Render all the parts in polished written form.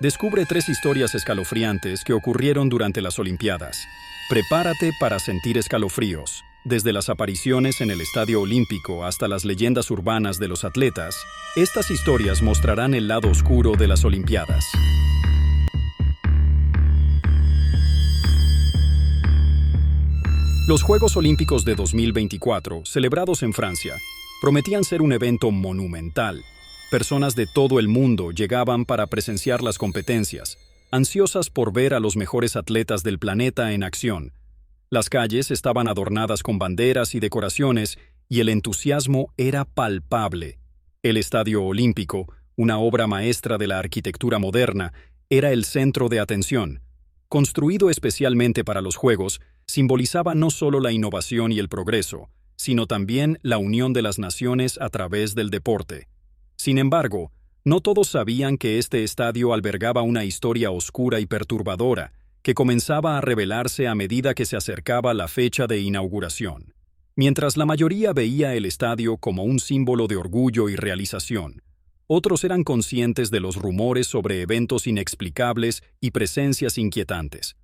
Descubre 3 historias escalofriantes que ocurrieron durante las Olimpiadas. Prepárate para sentir escalofríos. Desde las apariciones en el Estadio Olímpico hasta las leyendas urbanas de los atletas, estas historias mostrarán el lado oscuro de las Olimpiadas. Los Juegos Olímpicos de 2024, celebrados en Francia, prometían ser un evento monumental. Personas de todo el mundo llegaban para presenciar las competencias, ansiosas por ver a los mejores atletas del planeta en acción. Las calles estaban adornadas con banderas y decoraciones, y el entusiasmo era palpable. El Estadio Olímpico, una obra maestra de la arquitectura moderna, era el centro de atención. Construido especialmente para los Juegos, simbolizaba no solo la innovación y el progreso, sino también la unión de las naciones a través del deporte. Sin embargo, no todos sabían que este estadio albergaba una historia oscura y perturbadora, que comenzaba a revelarse a medida que se acercaba la fecha de inauguración. Mientras la mayoría veía el estadio como un símbolo de orgullo y realización, otros eran conscientes de los rumores sobre eventos inexplicables y presencias inquietantes.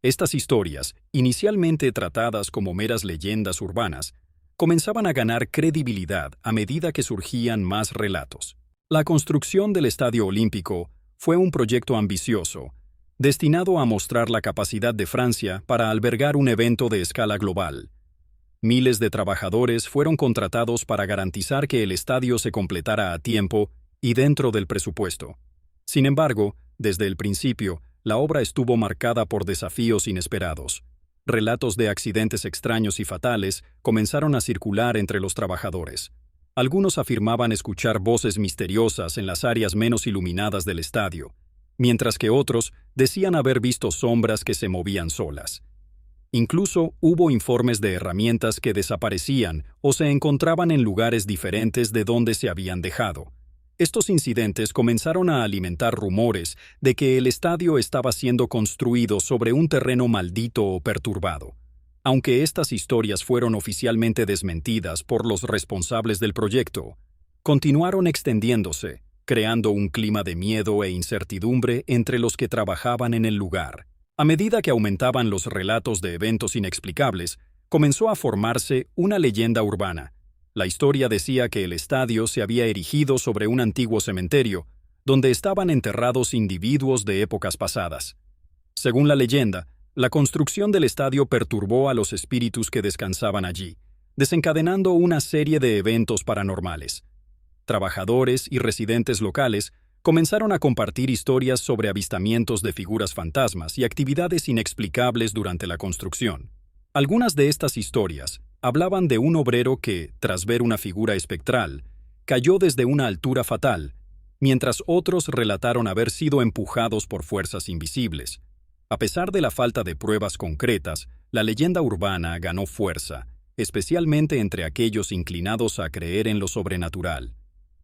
Estas historias, inicialmente tratadas como meras leyendas urbanas, comenzaban a ganar credibilidad a medida que surgían más relatos. La construcción del Estadio Olímpico fue un proyecto ambicioso, destinado a mostrar la capacidad de Francia para albergar un evento de escala global. Miles de trabajadores fueron contratados para garantizar que el estadio se completara a tiempo y dentro del presupuesto. Sin embargo, desde el principio, la obra estuvo marcada por desafíos inesperados. Relatos de accidentes extraños y fatales comenzaron a circular entre los trabajadores. Algunos afirmaban escuchar voces misteriosas en las áreas menos iluminadas del estadio, mientras que otros decían haber visto sombras que se movían solas. Incluso hubo informes de herramientas que desaparecían o se encontraban en lugares diferentes de donde se habían dejado. Estos incidentes comenzaron a alimentar rumores de que el estadio estaba siendo construido sobre un terreno maldito o perturbado. Aunque estas historias fueron oficialmente desmentidas por los responsables del proyecto, continuaron extendiéndose, creando un clima de miedo e incertidumbre entre los que trabajaban en el lugar. A medida que aumentaban los relatos de eventos inexplicables, comenzó a formarse una leyenda urbana. La historia decía que el estadio se había erigido sobre un antiguo cementerio, donde estaban enterrados individuos de épocas pasadas. Según la leyenda, la construcción del estadio perturbó a los espíritus que descansaban allí, desencadenando una serie de eventos paranormales. Trabajadores y residentes locales comenzaron a compartir historias sobre avistamientos de figuras fantasmas y actividades inexplicables durante la construcción. Algunas de estas historias hablaban de un obrero que, tras ver una figura espectral, cayó desde una altura fatal, mientras otros relataron haber sido empujados por fuerzas invisibles. A pesar de la falta de pruebas concretas, la leyenda urbana ganó fuerza, especialmente entre aquellos inclinados a creer en lo sobrenatural.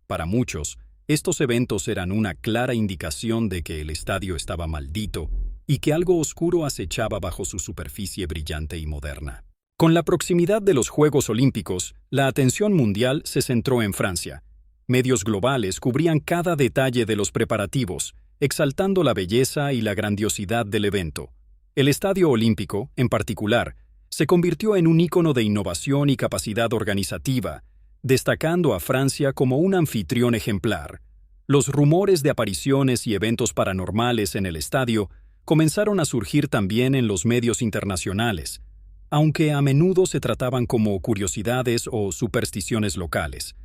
Para muchos, estos eventos eran una clara indicación de que el estadio estaba maldito y que algo oscuro acechaba bajo su superficie brillante y moderna. Con la proximidad de los Juegos Olímpicos, la atención mundial se centró en Francia. Medios globales cubrían cada detalle de los preparativos, exaltando la belleza y la grandiosidad del evento. El Estadio Olímpico, en particular, se convirtió en un ícono de innovación y capacidad organizativa, destacando a Francia como un anfitrión ejemplar. Los rumores de apariciones y eventos paranormales en el estadio comenzaron a surgir también en los medios internacionales, aunque a menudo se trataban como curiosidades o supersticiones locales.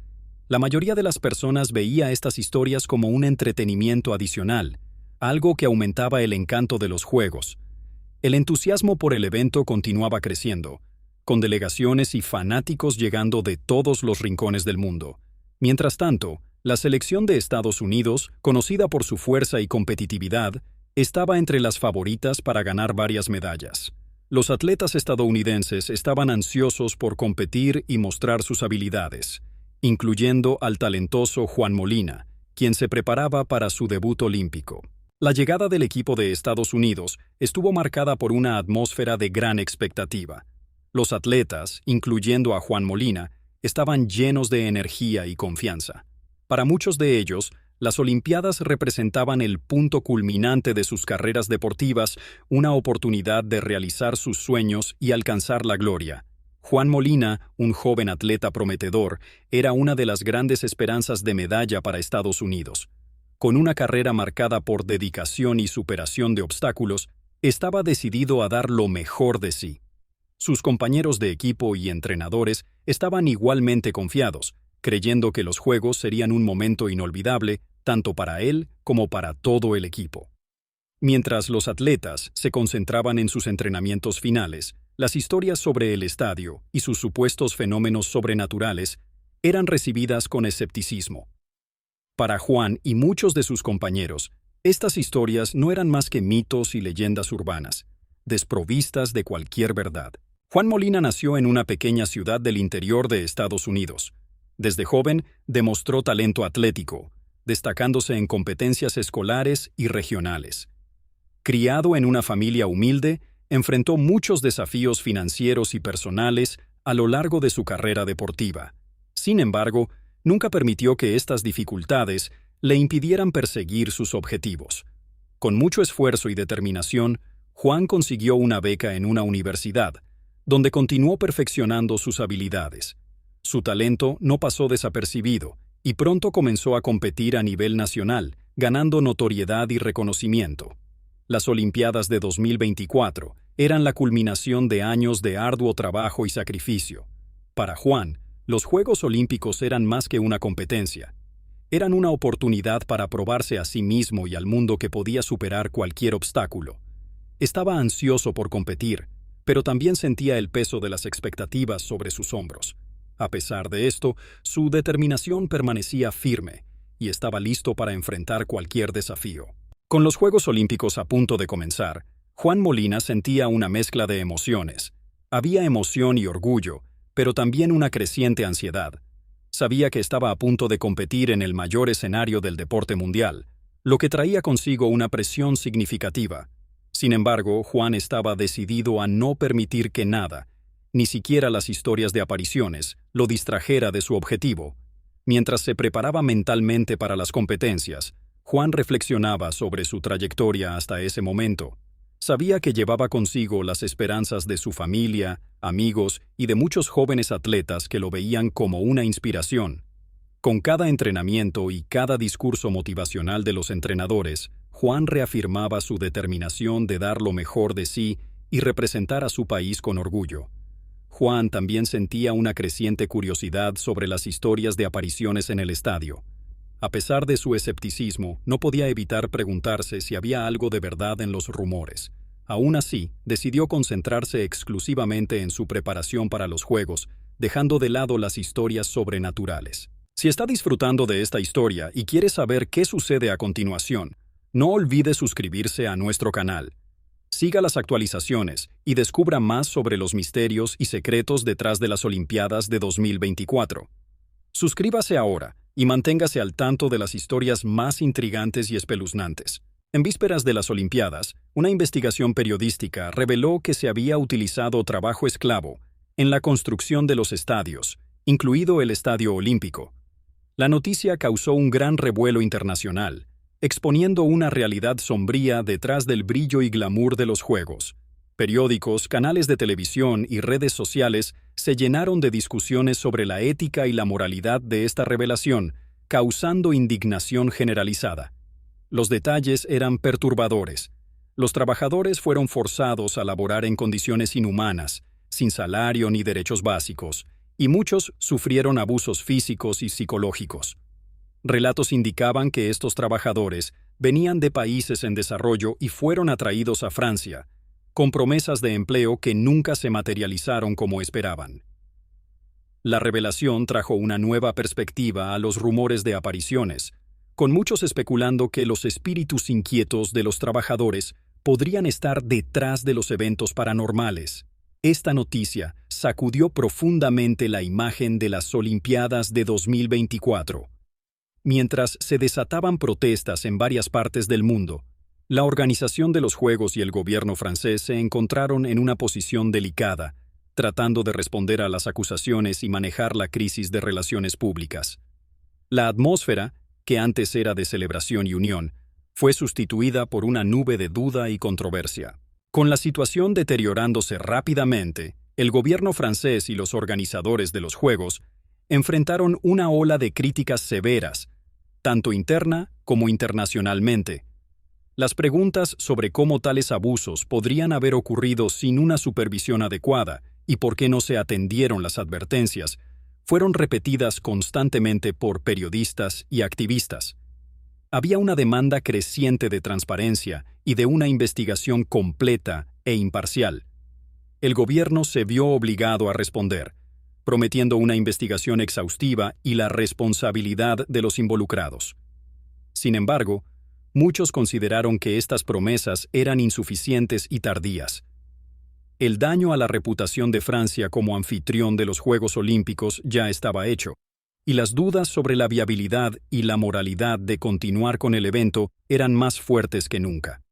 La mayoría de las personas veía estas historias como un entretenimiento adicional, algo que aumentaba el encanto de los Juegos. El entusiasmo por el evento continuaba creciendo, con delegaciones y fanáticos llegando de todos los rincones del mundo. Mientras tanto, la selección de Estados Unidos, conocida por su fuerza y competitividad, estaba entre las favoritas para ganar varias medallas. Los atletas estadounidenses estaban ansiosos por competir y mostrar sus habilidades, incluyendo al talentoso Juan Molina, quien se preparaba para su debut olímpico. La llegada del equipo de Estados Unidos estuvo marcada por una atmósfera de gran expectativa. Los atletas, incluyendo a Juan Molina, estaban llenos de energía y confianza. Para muchos de ellos, Las Olimpiadas representaban el punto culminante de sus carreras deportivas, una oportunidad de realizar sus sueños y alcanzar la gloria. Juan Molina, un joven atleta prometedor, era una de las grandes esperanzas de medalla para Estados Unidos. Con una carrera marcada por dedicación y superación de obstáculos, estaba decidido a dar lo mejor de sí. Sus compañeros de equipo y entrenadores estaban igualmente confiados, creyendo que los Juegos serían un momento inolvidable tanto para él como para todo el equipo. Mientras los atletas se concentraban en sus entrenamientos finales, las historias sobre el estadio y sus supuestos fenómenos sobrenaturales eran recibidas con escepticismo. Para Juan y muchos de sus compañeros, estas historias no eran más que mitos y leyendas urbanas, desprovistas de cualquier verdad. Juan Molina nació en una pequeña ciudad del interior de Estados Unidos. Desde joven demostró talento atlético, destacándose en competencias escolares y regionales. Criado en una familia humilde, enfrentó muchos desafíos financieros y personales a lo largo de su carrera deportiva. Sin embargo, nunca permitió que estas dificultades le impidieran perseguir sus objetivos. Con mucho esfuerzo y determinación, Juan consiguió una beca en una universidad, donde continuó perfeccionando sus habilidades. Su talento no pasó desapercibido y pronto comenzó a competir a nivel nacional, ganando notoriedad y reconocimiento. Las Olimpiadas de 2024 eran la culminación de años de arduo trabajo y sacrificio. Para Juan, los Juegos Olímpicos eran más que una competencia. Eran una oportunidad para probarse a sí mismo y al mundo que podía superar cualquier obstáculo. Estaba ansioso por competir, pero también sentía el peso de las expectativas sobre sus hombros. A pesar de esto, su determinación permanecía firme y estaba listo para enfrentar cualquier desafío. Con los Juegos Olímpicos a punto de comenzar, Juan Molina sentía una mezcla de emociones. Había emoción y orgullo, pero también una creciente ansiedad. Sabía que estaba a punto de competir en el mayor escenario del deporte mundial, lo que traía consigo una presión significativa. Sin embargo, Juan estaba decidido a no permitir que nada, ni siquiera las historias de apariciones, lo distrajera de su objetivo. Mientras se preparaba mentalmente para las competencias, Juan reflexionaba sobre su trayectoria hasta ese momento. Sabía que llevaba consigo las esperanzas de su familia, amigos y de muchos jóvenes atletas que lo veían como una inspiración. Con cada entrenamiento y cada discurso motivacional de los entrenadores, Juan reafirmaba su determinación de dar lo mejor de sí y representar a su país con orgullo. Juan también sentía una creciente curiosidad sobre las historias de apariciones en el estadio. A pesar de su escepticismo, no podía evitar preguntarse si había algo de verdad en los rumores. Aún así, decidió concentrarse exclusivamente en su preparación para los Juegos, dejando de lado las historias sobrenaturales. Si está disfrutando de esta historia y quiere saber qué sucede a continuación, no olvide suscribirse a nuestro canal. Siga las actualizaciones y descubra más sobre los misterios y secretos detrás de las Olimpiadas de 2024. Suscríbase ahora y manténgase al tanto de las historias más intrigantes y espeluznantes. En vísperas de las Olimpiadas, una investigación periodística reveló que se había utilizado trabajo esclavo en la construcción de los estadios, incluido el Estadio Olímpico. La noticia causó un gran revuelo internacional, exponiendo una realidad sombría detrás del brillo y glamour de los Juegos. Periódicos, canales de televisión y redes sociales se llenaron de discusiones sobre la ética y la moralidad de esta revelación, causando indignación generalizada. Los detalles eran perturbadores. Los trabajadores fueron forzados a laborar en condiciones inhumanas, sin salario ni derechos básicos, y muchos sufrieron abusos físicos y psicológicos. Relatos indicaban que estos trabajadores venían de países en desarrollo y fueron atraídos a Francia, con promesas de empleo que nunca se materializaron como esperaban. La revelación trajo una nueva perspectiva a los rumores de apariciones, con muchos especulando que los espíritus inquietos de los trabajadores podrían estar detrás de los eventos paranormales. Esta noticia sacudió profundamente la imagen de las Olimpiadas de 2024. Mientras se desataban protestas en varias partes del mundo, la organización de los Juegos y el gobierno francés se encontraron en una posición delicada, tratando de responder a las acusaciones y manejar la crisis de relaciones públicas. La atmósfera, que antes era de celebración y unión, fue sustituida por una nube de duda y controversia. Con la situación deteriorándose rápidamente, el gobierno francés y los organizadores de los Juegos enfrentaron una ola de críticas severas, tanto interna como internacionalmente. Las preguntas sobre cómo tales abusos podrían haber ocurrido sin una supervisión adecuada y por qué no se atendieron las advertencias fueron repetidas constantemente por periodistas y activistas. Había una demanda creciente de transparencia y de una investigación completa e imparcial. El gobierno se vio obligado a responder, prometiendo una investigación exhaustiva y la responsabilidad de los involucrados. Sin embargo, muchos consideraron que estas promesas eran insuficientes y tardías. El daño a la reputación de Francia como anfitrión de los Juegos Olímpicos ya estaba hecho, y las dudas sobre la viabilidad y la moralidad de continuar con el evento eran más fuertes que nunca.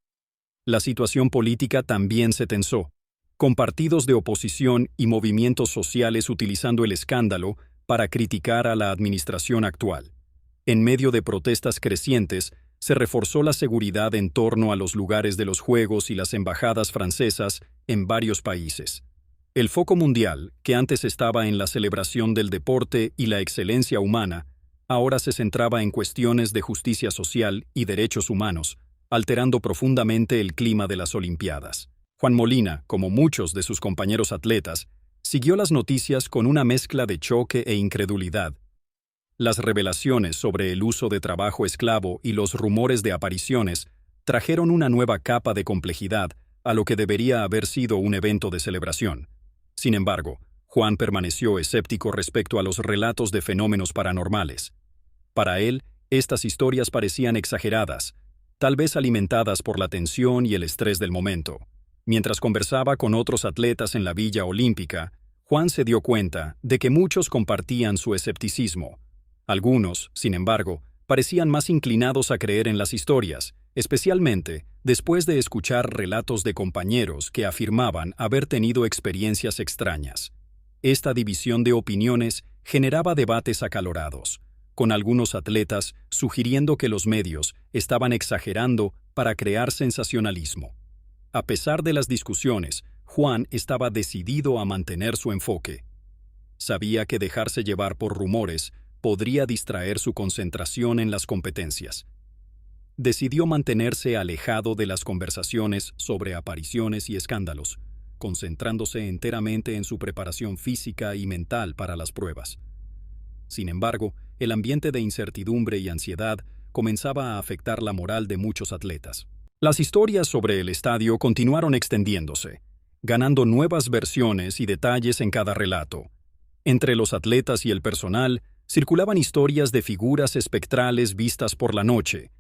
La situación política también se tensó, con partidos de oposición y movimientos sociales utilizando el escándalo para criticar a la administración actual. En medio de protestas crecientes, se reforzó la seguridad en torno a los lugares de los Juegos y las embajadas francesas en varios países. El foco mundial, que antes estaba en la celebración del deporte y la excelencia humana, ahora se centraba en cuestiones de justicia social y derechos humanos, alterando profundamente el clima de las Olimpiadas. Juan Molina, como muchos de sus compañeros atletas, siguió las noticias con una mezcla de choque e incredulidad. Las revelaciones sobre el uso de trabajo esclavo y los rumores de apariciones trajeron una nueva capa de complejidad a lo que debería haber sido un evento de celebración. Sin embargo, Juan permaneció escéptico respecto a los relatos de fenómenos paranormales. Para él, estas historias parecían exageradas, tal vez alimentadas por la tensión y el estrés del momento. Mientras conversaba con otros atletas en la Villa Olímpica, Juan se dio cuenta de que muchos compartían su escepticismo. Algunos, sin embargo, parecían más inclinados a creer en las historias, especialmente después de escuchar relatos de compañeros que afirmaban haber tenido experiencias extrañas. Esta división de opiniones generaba debates acalorados, con algunos atletas sugiriendo que los medios estaban exagerando para crear sensacionalismo. A pesar de las discusiones, Juan estaba decidido a mantener su enfoque. Sabía que dejarse llevar por rumores podría distraer su concentración en las competencias. Decidió mantenerse alejado de las conversaciones sobre apariciones y escándalos, concentrándose enteramente en su preparación física y mental para las pruebas. Sin embargo, el ambiente de incertidumbre y ansiedad comenzaba a afectar la moral de muchos atletas. Las historias sobre el estadio continuaron extendiéndose, ganando nuevas versiones y detalles en cada relato. Entre los atletas y el personal, circulaban historias de figuras espectrales vistas por la noche,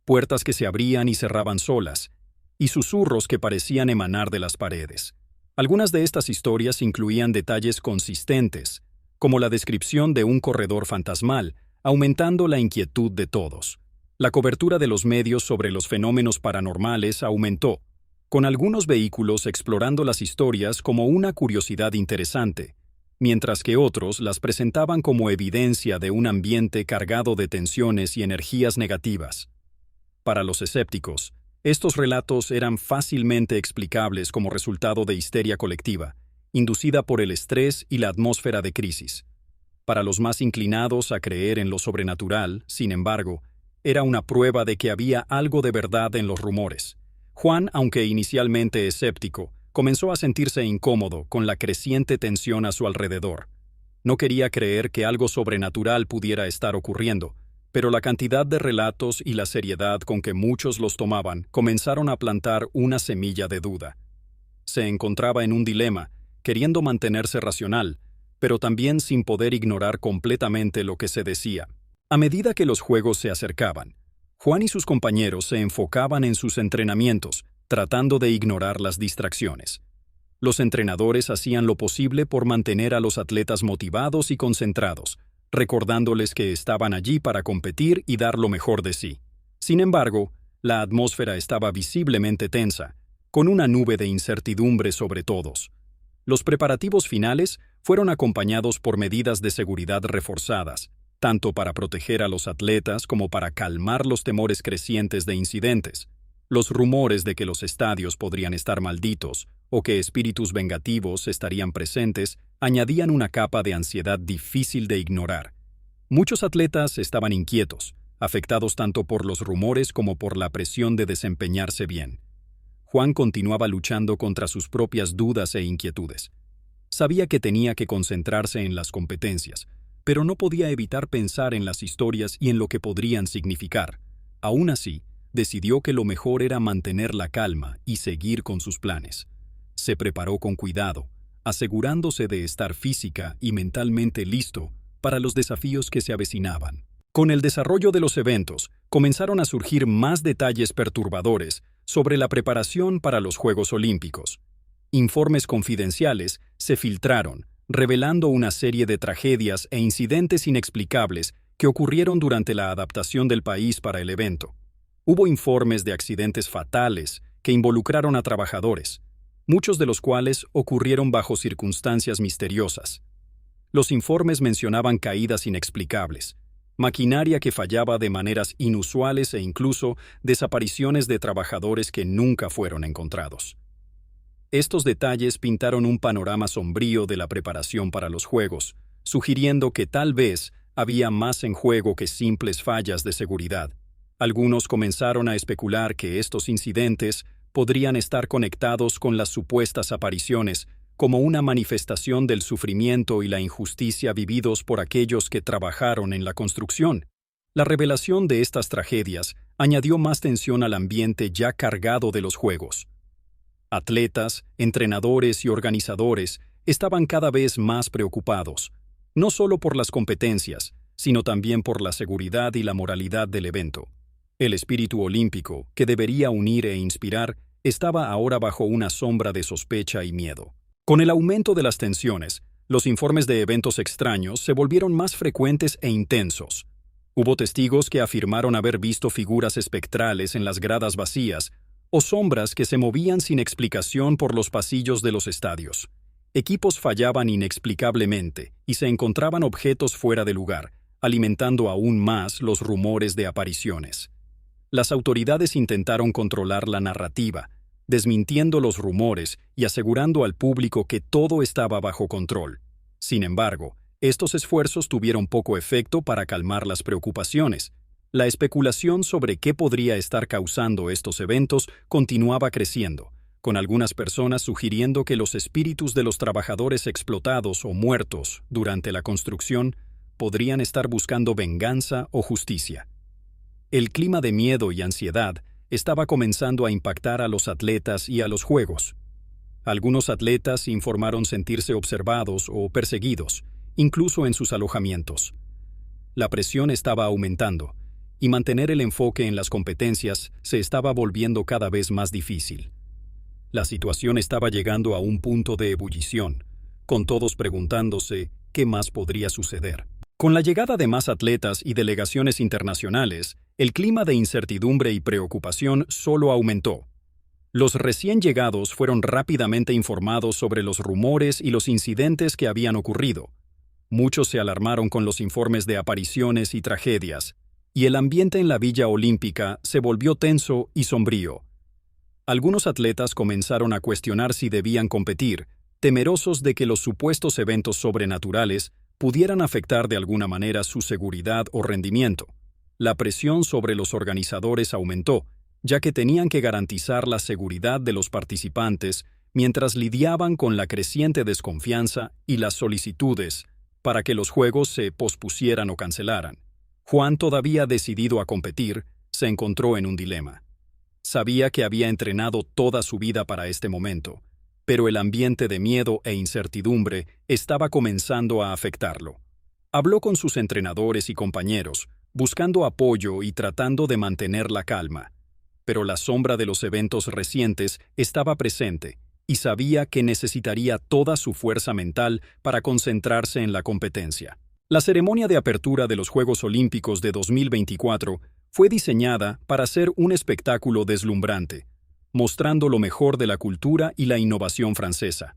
puertas que se abrían y cerraban solas, y susurros que parecían emanar de las paredes. Algunas de estas historias incluían detalles consistentes, como la descripción de un corredor fantasmal, aumentando la inquietud de todos. La cobertura de los medios sobre los fenómenos paranormales aumentó, con algunos vehículos explorando las historias como una curiosidad interesante, mientras que otros las presentaban como evidencia de un ambiente cargado de tensiones y energías negativas. Para los escépticos, estos relatos eran fácilmente explicables como resultado de histeria colectiva, inducida por el estrés y la atmósfera de crisis. Para los más inclinados a creer en lo sobrenatural, sin embargo, era una prueba de que había algo de verdad en los rumores. Juan, aunque inicialmente escéptico, comenzó a sentirse incómodo con la creciente tensión a su alrededor. No quería creer que algo sobrenatural pudiera estar ocurriendo, pero la cantidad de relatos y la seriedad con que muchos los tomaban comenzaron a plantar una semilla de duda. Se encontraba en un dilema, queriendo mantenerse racional, pero también sin poder ignorar completamente lo que se decía. A medida que los Juegos se acercaban, Juan y sus compañeros se enfocaban en sus entrenamientos, tratando de ignorar las distracciones. Los entrenadores hacían lo posible por mantener a los atletas motivados y concentrados, recordándoles que estaban allí para competir y dar lo mejor de sí. Sin embargo, la atmósfera estaba visiblemente tensa, con una nube de incertidumbre sobre todos. Los preparativos finales fueron acompañados por medidas de seguridad reforzadas, tanto para proteger a los atletas como para calmar los temores crecientes de incidentes. Los rumores de que los estadios podrían estar malditos o que espíritus vengativos estarían presentes añadían una capa de ansiedad difícil de ignorar. Muchos atletas estaban inquietos, afectados tanto por los rumores como por la presión de desempeñarse bien. Juan continuaba luchando contra sus propias dudas e inquietudes. Sabía que tenía que concentrarse en las competencias, pero no podía evitar pensar en las historias y en lo que podrían significar. Aún así, decidió que lo mejor era mantener la calma y seguir con sus planes. Se preparó con cuidado, asegurándose de estar física y mentalmente listo para los desafíos que se avecinaban. Con el desarrollo de los eventos, comenzaron a surgir más detalles perturbadores sobre la preparación para los Juegos Olímpicos. Informes confidenciales se filtraron, revelando una serie de tragedias e incidentes inexplicables que ocurrieron durante la adaptación del país para el evento. Hubo informes de accidentes fatales que involucraron a trabajadores, muchos de los cuales ocurrieron bajo circunstancias misteriosas. Los informes mencionaban caídas inexplicables, maquinaria que fallaba de maneras inusuales e incluso desapariciones de trabajadores que nunca fueron encontrados. Estos detalles pintaron un panorama sombrío de la preparación para los Juegos, sugiriendo que tal vez había más en juego que simples fallas de seguridad. Algunos comenzaron a especular que estos incidentes podrían estar conectados con las supuestas apariciones, como una manifestación del sufrimiento y la injusticia vividos por aquellos que trabajaron en la construcción. La revelación de estas tragedias añadió más tensión al ambiente ya cargado de los Juegos. Atletas, entrenadores y organizadores estaban cada vez más preocupados, no solo por las competencias, sino también por la seguridad y la moralidad del evento. El espíritu olímpico, que debería unir e inspirar, estaba ahora bajo una sombra de sospecha y miedo. Con el aumento de las tensiones, los informes de eventos extraños se volvieron más frecuentes e intensos. Hubo testigos que afirmaron haber visto figuras espectrales en las gradas vacías o sombras que se movían sin explicación por los pasillos de los estadios. Equipos fallaban inexplicablemente y se encontraban objetos fuera de lugar, alimentando aún más los rumores de apariciones. Las autoridades intentaron controlar la narrativa, desmintiendo los rumores y asegurando al público que todo estaba bajo control. Sin embargo, estos esfuerzos tuvieron poco efecto para calmar las preocupaciones. La especulación sobre qué podría estar causando estos eventos continuaba creciendo, con algunas personas sugiriendo que los espíritus de los trabajadores explotados o muertos durante la construcción podrían estar buscando venganza o justicia. El clima de miedo y ansiedad estaba comenzando a impactar a los atletas y a los Juegos. Algunos atletas informaron sentirse observados o perseguidos, incluso en sus alojamientos. La presión estaba aumentando, y mantener el enfoque en las competencias se estaba volviendo cada vez más difícil. La situación estaba llegando a un punto de ebullición, con todos preguntándose qué más podría suceder. Con la llegada de más atletas y delegaciones internacionales, el clima de incertidumbre y preocupación solo aumentó. Los recién llegados fueron rápidamente informados sobre los rumores y los incidentes que habían ocurrido. Muchos se alarmaron con los informes de apariciones y tragedias, y el ambiente en la Villa Olímpica se volvió tenso y sombrío. Algunos atletas comenzaron a cuestionar si debían competir, temerosos de que los supuestos eventos sobrenaturales pudieran afectar de alguna manera su seguridad o rendimiento. La presión sobre los organizadores aumentó, ya que tenían que garantizar la seguridad de los participantes mientras lidiaban con la creciente desconfianza y las solicitudes para que los Juegos se pospusieran o cancelaran. Juan, todavía decidido a competir, se encontró en un dilema. Sabía que había entrenado toda su vida para este momento, pero el ambiente de miedo e incertidumbre estaba comenzando a afectarlo. Habló con sus entrenadores y compañeros, buscando apoyo y tratando de mantener la calma. Pero la sombra de los eventos recientes estaba presente y sabía que necesitaría toda su fuerza mental para concentrarse en la competencia. La ceremonia de apertura de los Juegos Olímpicos de 2024 fue diseñada para ser un espectáculo deslumbrante, mostrando lo mejor de la cultura y la innovación francesa.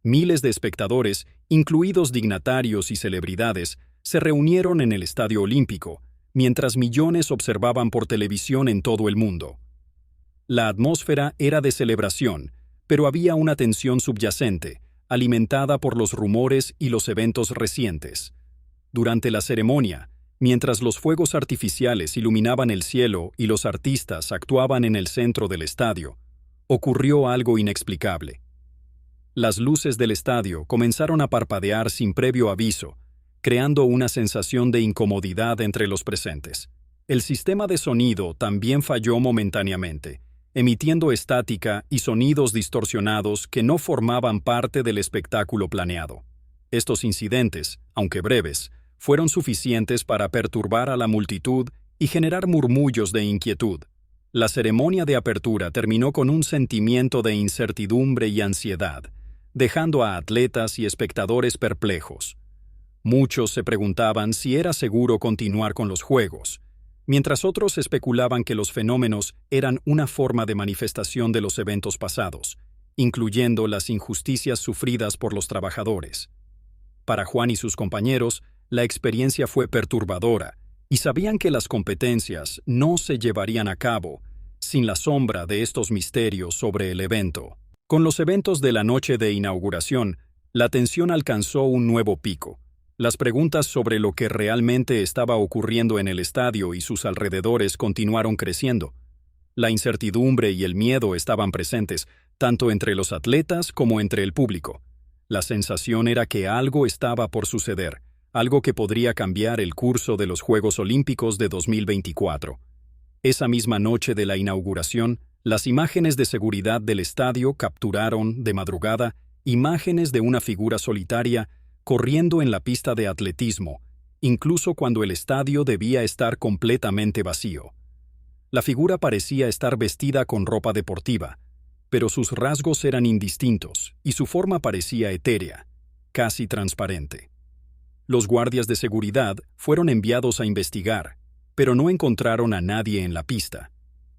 Miles de espectadores, incluidos dignatarios y celebridades, se reunieron en el Estadio Olímpico, mientras millones observaban por televisión en todo el mundo. La atmósfera era de celebración, pero había una tensión subyacente, alimentada por los rumores y los eventos recientes. Durante la ceremonia, mientras los fuegos artificiales iluminaban el cielo y los artistas actuaban en el centro del estadio, ocurrió algo inexplicable. Las luces del estadio comenzaron a parpadear sin previo aviso, creando una sensación de incomodidad entre los presentes. El sistema de sonido también falló momentáneamente, emitiendo estática y sonidos distorsionados que no formaban parte del espectáculo planeado. Estos incidentes, aunque breves, fueron suficientes para perturbar a la multitud y generar murmullos de inquietud. La ceremonia de apertura terminó con un sentimiento de incertidumbre y ansiedad, dejando a atletas y espectadores perplejos. Muchos se preguntaban si era seguro continuar con los Juegos, mientras otros especulaban que los fenómenos eran una forma de manifestación de los eventos pasados, incluyendo las injusticias sufridas por los trabajadores. Para Juan y sus compañeros, la experiencia fue perturbadora, y sabían que las competencias no se llevarían a cabo sin la sombra de estos misterios sobre el evento. Con los eventos de la noche de inauguración, la tensión alcanzó un nuevo pico. Las preguntas sobre lo que realmente estaba ocurriendo en el estadio y sus alrededores continuaron creciendo. La incertidumbre y el miedo estaban presentes, tanto entre los atletas como entre el público. La sensación era que algo estaba por suceder, algo que podría cambiar el curso de los Juegos Olímpicos de 2024. Esa misma noche de la inauguración, las imágenes de seguridad del estadio capturaron, de madrugada, imágenes de una figura solitaria corriendo en la pista de atletismo, incluso cuando el estadio debía estar completamente vacío. La figura parecía estar vestida con ropa deportiva, pero sus rasgos eran indistintos y su forma parecía etérea, casi transparente. Los guardias de seguridad fueron enviados a investigar, pero no encontraron a nadie en la pista.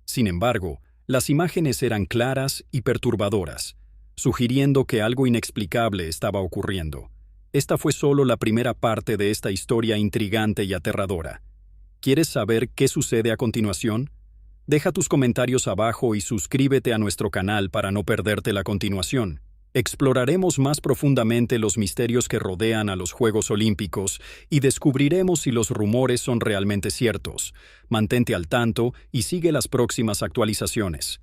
Sin embargo, las imágenes eran claras y perturbadoras, sugiriendo que algo inexplicable estaba ocurriendo. Esta fue solo la primera parte de esta historia intrigante y aterradora. ¿Quieres saber qué sucede a continuación? Deja tus comentarios abajo y suscríbete a nuestro canal para no perderte la continuación. Exploraremos más profundamente los misterios que rodean a los Juegos Olímpicos y descubriremos si los rumores son realmente ciertos. Mantente al tanto y sigue las próximas actualizaciones.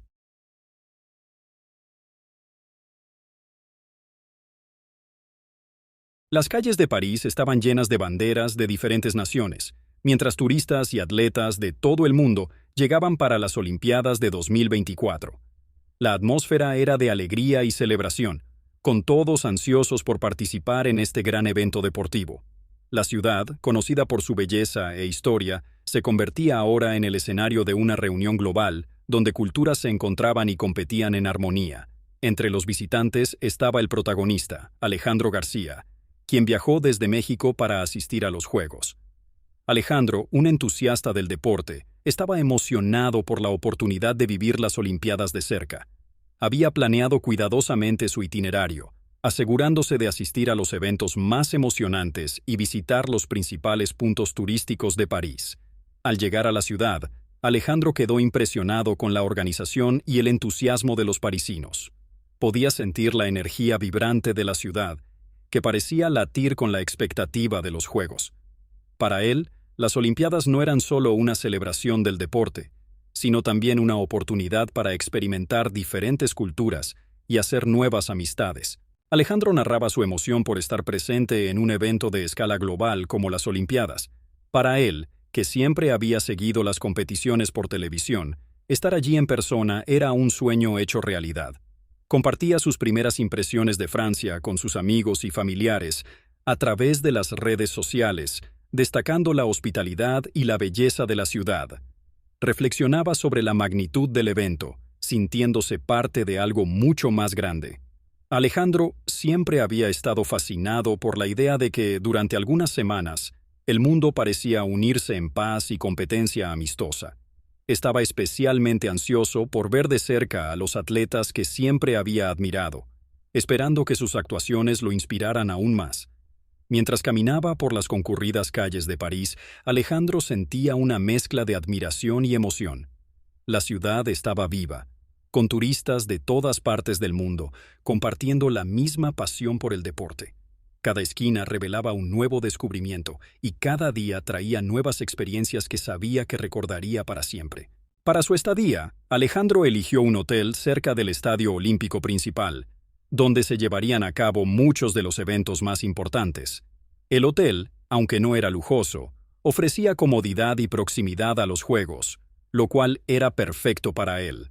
Las calles de París estaban llenas de banderas de diferentes naciones, mientras turistas y atletas de todo el mundo llegaban para las Olimpiadas de 2024. La atmósfera era de alegría y celebración, con todos ansiosos por participar en este gran evento deportivo. La ciudad, conocida por su belleza e historia, se convertía ahora en el escenario de una reunión global, donde culturas se encontraban y competían en armonía. Entre los visitantes estaba el protagonista, Alejandro García, quien viajó desde México para asistir a los Juegos. Alejandro, un entusiasta del deporte, estaba emocionado por la oportunidad de vivir las Olimpiadas de cerca. Había planeado cuidadosamente su itinerario, asegurándose de asistir a los eventos más emocionantes y visitar los principales puntos turísticos de París. Al llegar a la ciudad, Alejandro quedó impresionado con la organización y el entusiasmo de los parisinos. Podía sentir la energía vibrante de la ciudad, que parecía latir con la expectativa de los Juegos. Para él, las Olimpiadas no eran solo una celebración del deporte, sino también una oportunidad para experimentar diferentes culturas y hacer nuevas amistades. Alejandro narraba su emoción por estar presente en un evento de escala global como las Olimpiadas. Para él, que siempre había seguido las competiciones por televisión, estar allí en persona era un sueño hecho realidad. Compartía sus primeras impresiones de Francia con sus amigos y familiares a través de las redes sociales, destacando la hospitalidad y la belleza de la ciudad. Reflexionaba sobre la magnitud del evento, sintiéndose parte de algo mucho más grande. Alejandro siempre había estado fascinado por la idea de que, durante algunas semanas, el mundo parecía unirse en paz y competencia amistosa. Estaba especialmente ansioso por ver de cerca a los atletas que siempre había admirado, esperando que sus actuaciones lo inspiraran aún más. Mientras caminaba por las concurridas calles de París, Alejandro sentía una mezcla de admiración y emoción. La ciudad estaba viva, con turistas de todas partes del mundo, compartiendo la misma pasión por el deporte. Cada esquina revelaba un nuevo descubrimiento y cada día traía nuevas experiencias que sabía que recordaría para siempre. Para su estadía, Alejandro eligió un hotel cerca del Estadio Olímpico Principal, donde se llevarían a cabo muchos de los eventos más importantes. El hotel, aunque no era lujoso, ofrecía comodidad y proximidad a los juegos, lo cual era perfecto para él.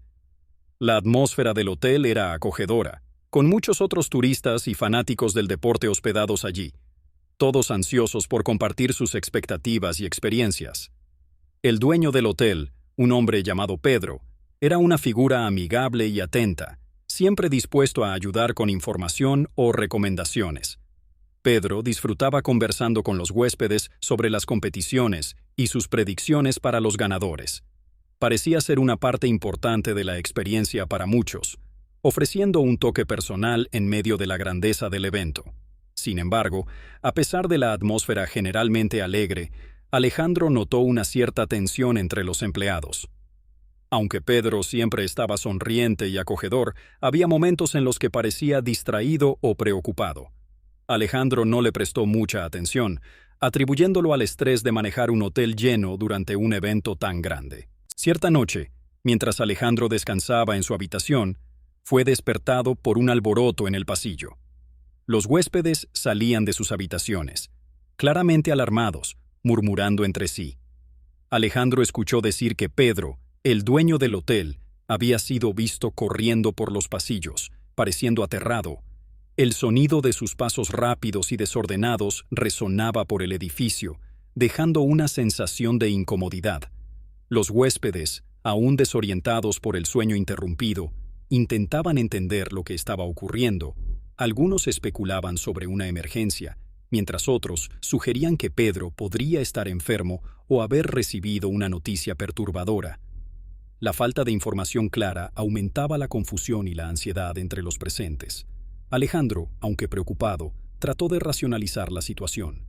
La atmósfera del hotel era acogedora, con muchos otros turistas y fanáticos del deporte hospedados allí, todos ansiosos por compartir sus expectativas y experiencias. El dueño del hotel, un hombre llamado Pedro, era una figura amigable y atenta, siempre dispuesto a ayudar con información o recomendaciones. Pedro disfrutaba conversando con los huéspedes sobre las competiciones y sus predicciones para los ganadores. Parecía ser una parte importante de la experiencia para muchos, ofreciendo un toque personal en medio de la grandeza del evento. Sin embargo, a pesar de la atmósfera generalmente alegre, Alejandro notó una cierta tensión entre los empleados. Aunque Pedro siempre estaba sonriente y acogedor, había momentos en los que parecía distraído o preocupado. Alejandro no le prestó mucha atención, atribuyéndolo al estrés de manejar un hotel lleno durante un evento tan grande. Cierta noche, mientras Alejandro descansaba en su habitación, fue despertado por un alboroto en el pasillo. Los huéspedes salían de sus habitaciones, claramente alarmados, murmurando entre sí. Alejandro escuchó decir que Pedro, el dueño del hotel, había sido visto corriendo por los pasillos, pareciendo aterrado. El sonido de sus pasos rápidos y desordenados resonaba por el edificio, dejando una sensación de incomodidad. Los huéspedes, aún desorientados por el sueño interrumpido, intentaban entender lo que estaba ocurriendo. Algunos especulaban sobre una emergencia, mientras otros sugerían que Pedro podría estar enfermo o haber recibido una noticia perturbadora. La falta de información clara aumentaba la confusión y la ansiedad entre los presentes. Alejandro, aunque preocupado, trató de racionalizar la situación.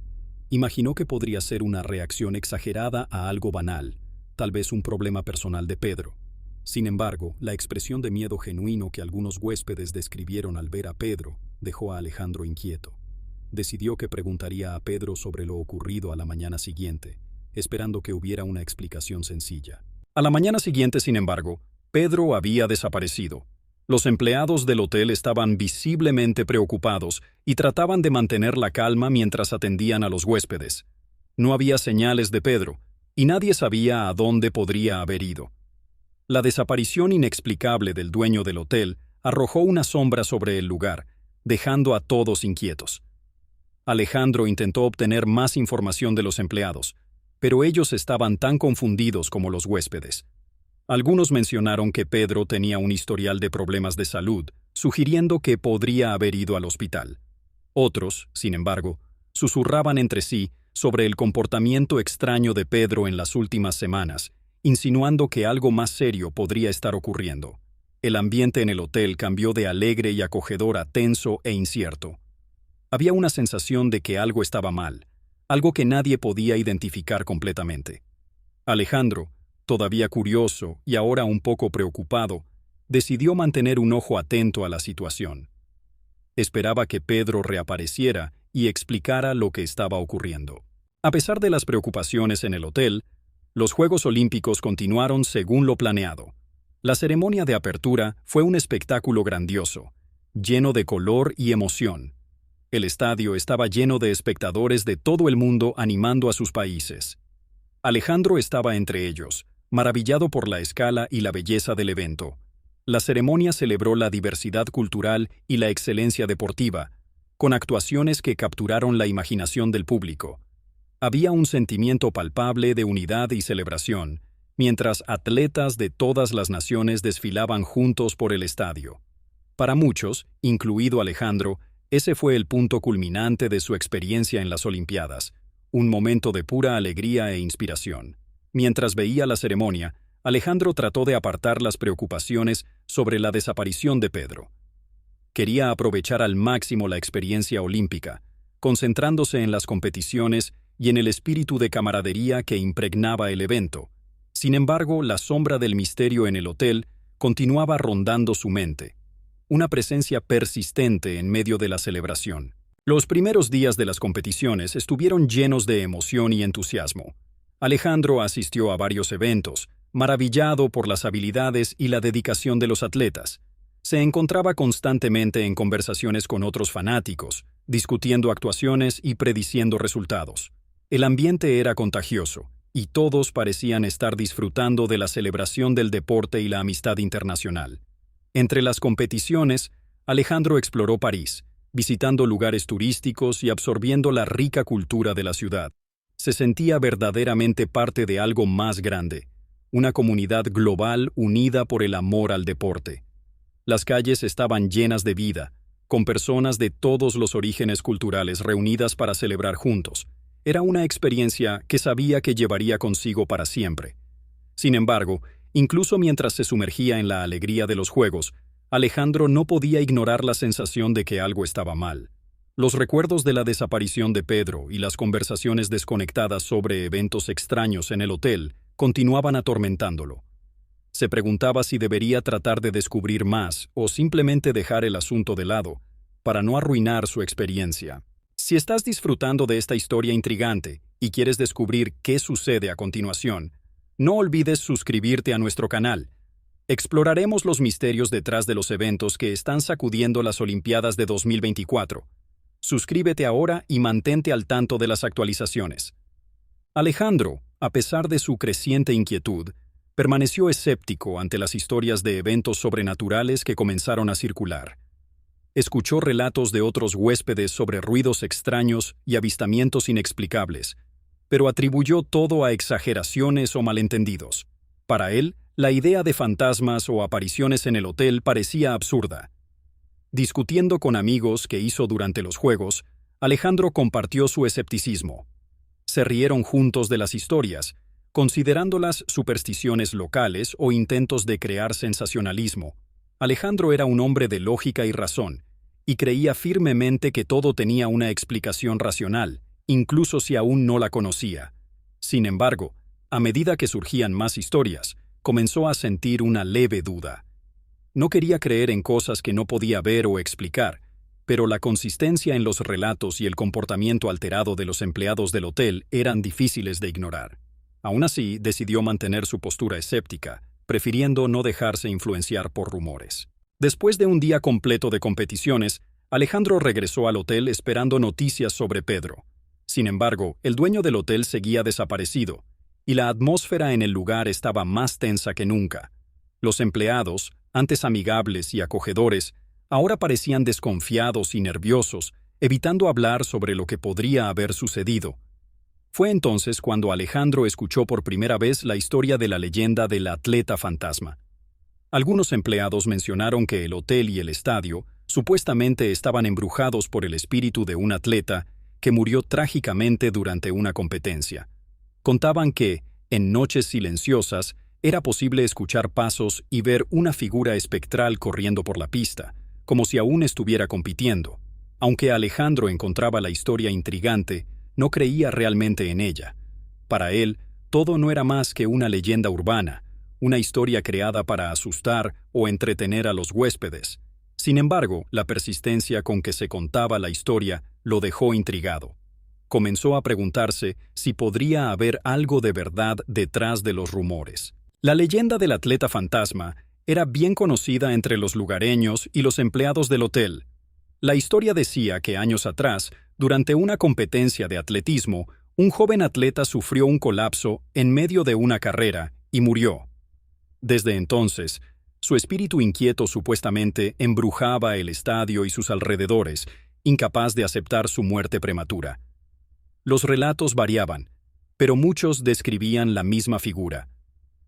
Imaginó que podría ser una reacción exagerada a algo banal, tal vez un problema personal de Pedro. Sin embargo, la expresión de miedo genuino que algunos huéspedes describieron al ver a Pedro dejó a Alejandro inquieto. Decidió que preguntaría a Pedro sobre lo ocurrido a la mañana siguiente, esperando que hubiera una explicación sencilla. A la mañana siguiente, sin embargo, Pedro había desaparecido. Los empleados del hotel estaban visiblemente preocupados y trataban de mantener la calma mientras atendían a los huéspedes. No había señales de Pedro, y nadie sabía a dónde podría haber ido. La desaparición inexplicable del dueño del hotel arrojó una sombra sobre el lugar, dejando a todos inquietos. Alejandro intentó obtener más información de los empleados, pero ellos estaban tan confundidos como los huéspedes. Algunos mencionaron que Pedro tenía un historial de problemas de salud, sugiriendo que podría haber ido al hospital. Otros, sin embargo, susurraban entre sí sobre el comportamiento extraño de Pedro en las últimas semanas, insinuando que algo más serio podría estar ocurriendo. El ambiente en el hotel cambió de alegre y acogedor a tenso e incierto. Había una sensación de que algo estaba mal, algo que nadie podía identificar completamente. Alejandro, todavía curioso y ahora un poco preocupado, decidió mantener un ojo atento a la situación. Esperaba que Pedro reapareciera y explicara lo que estaba ocurriendo. A pesar de las preocupaciones en el hotel, los Juegos Olímpicos continuaron según lo planeado. La ceremonia de apertura fue un espectáculo grandioso, lleno de color y emoción. El estadio estaba lleno de espectadores de todo el mundo animando a sus países. Alejandro estaba entre ellos, maravillado por la escala y la belleza del evento. La ceremonia celebró la diversidad cultural y la excelencia deportiva, con actuaciones que capturaron la imaginación del público. Había un sentimiento palpable de unidad y celebración, mientras atletas de todas las naciones desfilaban juntos por el estadio. Para muchos, incluido Alejandro, ese fue el punto culminante de su experiencia en las Olimpiadas, un momento de pura alegría e inspiración. Mientras veía la ceremonia, Alejandro trató de apartar las preocupaciones sobre la desaparición de Pedro. Quería aprovechar al máximo la experiencia olímpica, concentrándose en las competiciones y en el espíritu de camaradería que impregnaba el evento. Sin embargo, la sombra del misterio en el hotel continuaba rondando su mente, una presencia persistente en medio de la celebración. Los primeros días de las competiciones estuvieron llenos de emoción y entusiasmo. Alejandro asistió a varios eventos, maravillado por las habilidades y la dedicación de los atletas. Se encontraba constantemente en conversaciones con otros fanáticos, discutiendo actuaciones y prediciendo resultados. El ambiente era contagioso, y todos parecían estar disfrutando de la celebración del deporte y la amistad internacional. Entre las competiciones, Alejandro exploró París, visitando lugares turísticos y absorbiendo la rica cultura de la ciudad. Se sentía verdaderamente parte de algo más grande, una comunidad global unida por el amor al deporte. Las calles estaban llenas de vida, con personas de todos los orígenes culturales reunidas para celebrar juntos. Era una experiencia que sabía que llevaría consigo para siempre. Sin embargo, incluso mientras se sumergía en la alegría de los juegos, Alejandro no podía ignorar la sensación de que algo estaba mal. Los recuerdos de la desaparición de Pedro y las conversaciones desconectadas sobre eventos extraños en el hotel continuaban atormentándolo. Se preguntaba si debería tratar de descubrir más o simplemente dejar el asunto de lado, para no arruinar su experiencia. Si estás disfrutando de esta historia intrigante y quieres descubrir qué sucede a continuación, no olvides suscribirte a nuestro canal. Exploraremos los misterios detrás de los eventos que están sacudiendo las Olimpiadas de 2024. Suscríbete ahora y mantente al tanto de las actualizaciones. Alejandro, a pesar de su creciente inquietud, permaneció escéptico ante las historias de eventos sobrenaturales que comenzaron a circular. Escuchó relatos de otros huéspedes sobre ruidos extraños y avistamientos inexplicables, pero atribuyó todo a exageraciones o malentendidos. Para él, la idea de fantasmas o apariciones en el hotel parecía absurda. Discutiendo con amigos que hizo durante los juegos, Alejandro compartió su escepticismo. Se rieron juntos de las historias, considerándolas supersticiones locales o intentos de crear sensacionalismo. Alejandro era un hombre de lógica y razón, y creía firmemente que todo tenía una explicación racional, incluso si aún no la conocía. Sin embargo, a medida que surgían más historias, comenzó a sentir una leve duda. No quería creer en cosas que no podía ver o explicar, pero la consistencia en los relatos y el comportamiento alterado de los empleados del hotel eran difíciles de ignorar. Aún así, decidió mantener su postura escéptica, prefiriendo no dejarse influenciar por rumores. Después de un día completo de competiciones, Alejandro regresó al hotel esperando noticias sobre Pedro. Sin embargo, el dueño del hotel seguía desaparecido, y la atmósfera en el lugar estaba más tensa que nunca. Los empleados, antes amigables y acogedores, ahora parecían desconfiados y nerviosos, evitando hablar sobre lo que podría haber sucedido. Fue entonces cuando Alejandro escuchó por primera vez la historia de la leyenda del atleta fantasma. Algunos empleados mencionaron que el hotel y el estadio supuestamente estaban embrujados por el espíritu de un atleta que murió trágicamente durante una competencia. Contaban que, en noches silenciosas, era posible escuchar pasos y ver una figura espectral corriendo por la pista, como si aún estuviera compitiendo. Aunque Alejandro encontraba la historia intrigante, no creía realmente en ella. Para él, todo no era más que una leyenda urbana, una historia creada para asustar o entretener a los huéspedes. Sin embargo, la persistencia con que se contaba la historia lo dejó intrigado. Comenzó a preguntarse si podría haber algo de verdad detrás de los rumores. La leyenda del atleta fantasma era bien conocida entre los lugareños y los empleados del hotel. La historia decía que años atrás, durante una competencia de atletismo, un joven atleta sufrió un colapso en medio de una carrera y murió. Desde entonces, su espíritu inquieto supuestamente embrujaba el estadio y sus alrededores, incapaz de aceptar su muerte prematura. Los relatos variaban, pero muchos describían la misma figura.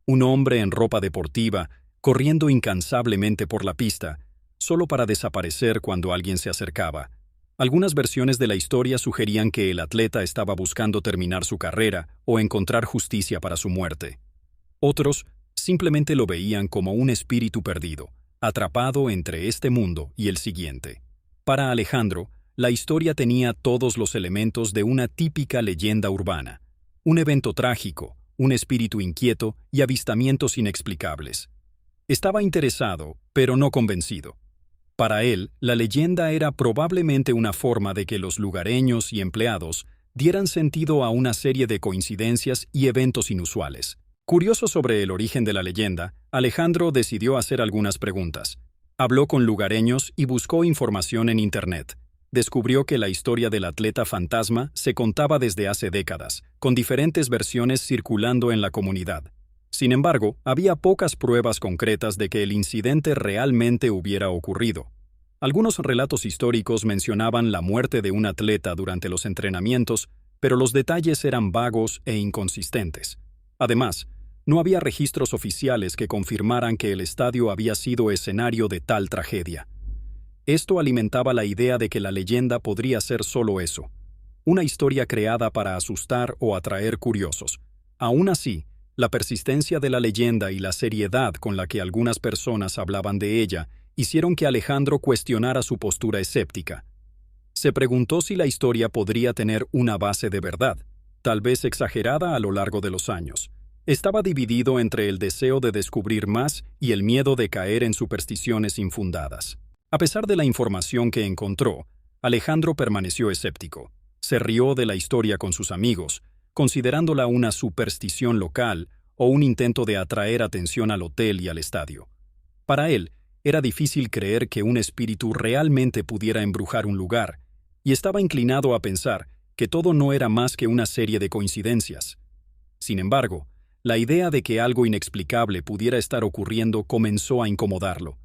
Un hombre en ropa deportiva, corriendo incansablemente por la pista, solo para desaparecer cuando alguien se acercaba. Algunas versiones de la historia sugerían que el atleta estaba buscando terminar su carrera o encontrar justicia para su muerte. Otros simplemente lo veían como un espíritu perdido, atrapado entre este mundo y el siguiente. Para Alejandro, la historia tenía todos los elementos de una típica leyenda urbana. Un evento trágico, un espíritu inquieto y avistamientos inexplicables. Estaba interesado, pero no convencido. Para él, la leyenda era probablemente una forma de que los lugareños y empleados dieran sentido a una serie de coincidencias y eventos inusuales. Curioso sobre el origen de la leyenda, Alejandro decidió hacer algunas preguntas. Habló con lugareños y buscó información en Internet. Descubrió que la historia del atleta fantasma se contaba desde hace décadas, con diferentes versiones circulando en la comunidad. Sin embargo, había pocas pruebas concretas de que el incidente realmente hubiera ocurrido. Algunos relatos históricos mencionaban la muerte de un atleta durante los entrenamientos, pero los detalles eran vagos e inconsistentes. Además, no había registros oficiales que confirmaran que el estadio había sido escenario de tal tragedia. Esto alimentaba la idea de que la leyenda podría ser solo eso, una historia creada para asustar o atraer curiosos. Aún así, la persistencia de la leyenda y la seriedad con la que algunas personas hablaban de ella hicieron que Alejandro cuestionara su postura escéptica. Se preguntó si la historia podría tener una base de verdad, tal vez exagerada a lo largo de los años. Estaba dividido entre el deseo de descubrir más y el miedo de caer en supersticiones infundadas. A pesar de la información que encontró, Alejandro permaneció escéptico. Se rió de la historia con sus amigos, considerándola una superstición local o un intento de atraer atención al hotel y al estadio. Para él, era difícil creer que un espíritu realmente pudiera embrujar un lugar, y estaba inclinado a pensar que todo no era más que una serie de coincidencias. Sin embargo, la idea de que algo inexplicable pudiera estar ocurriendo comenzó a incomodarlo.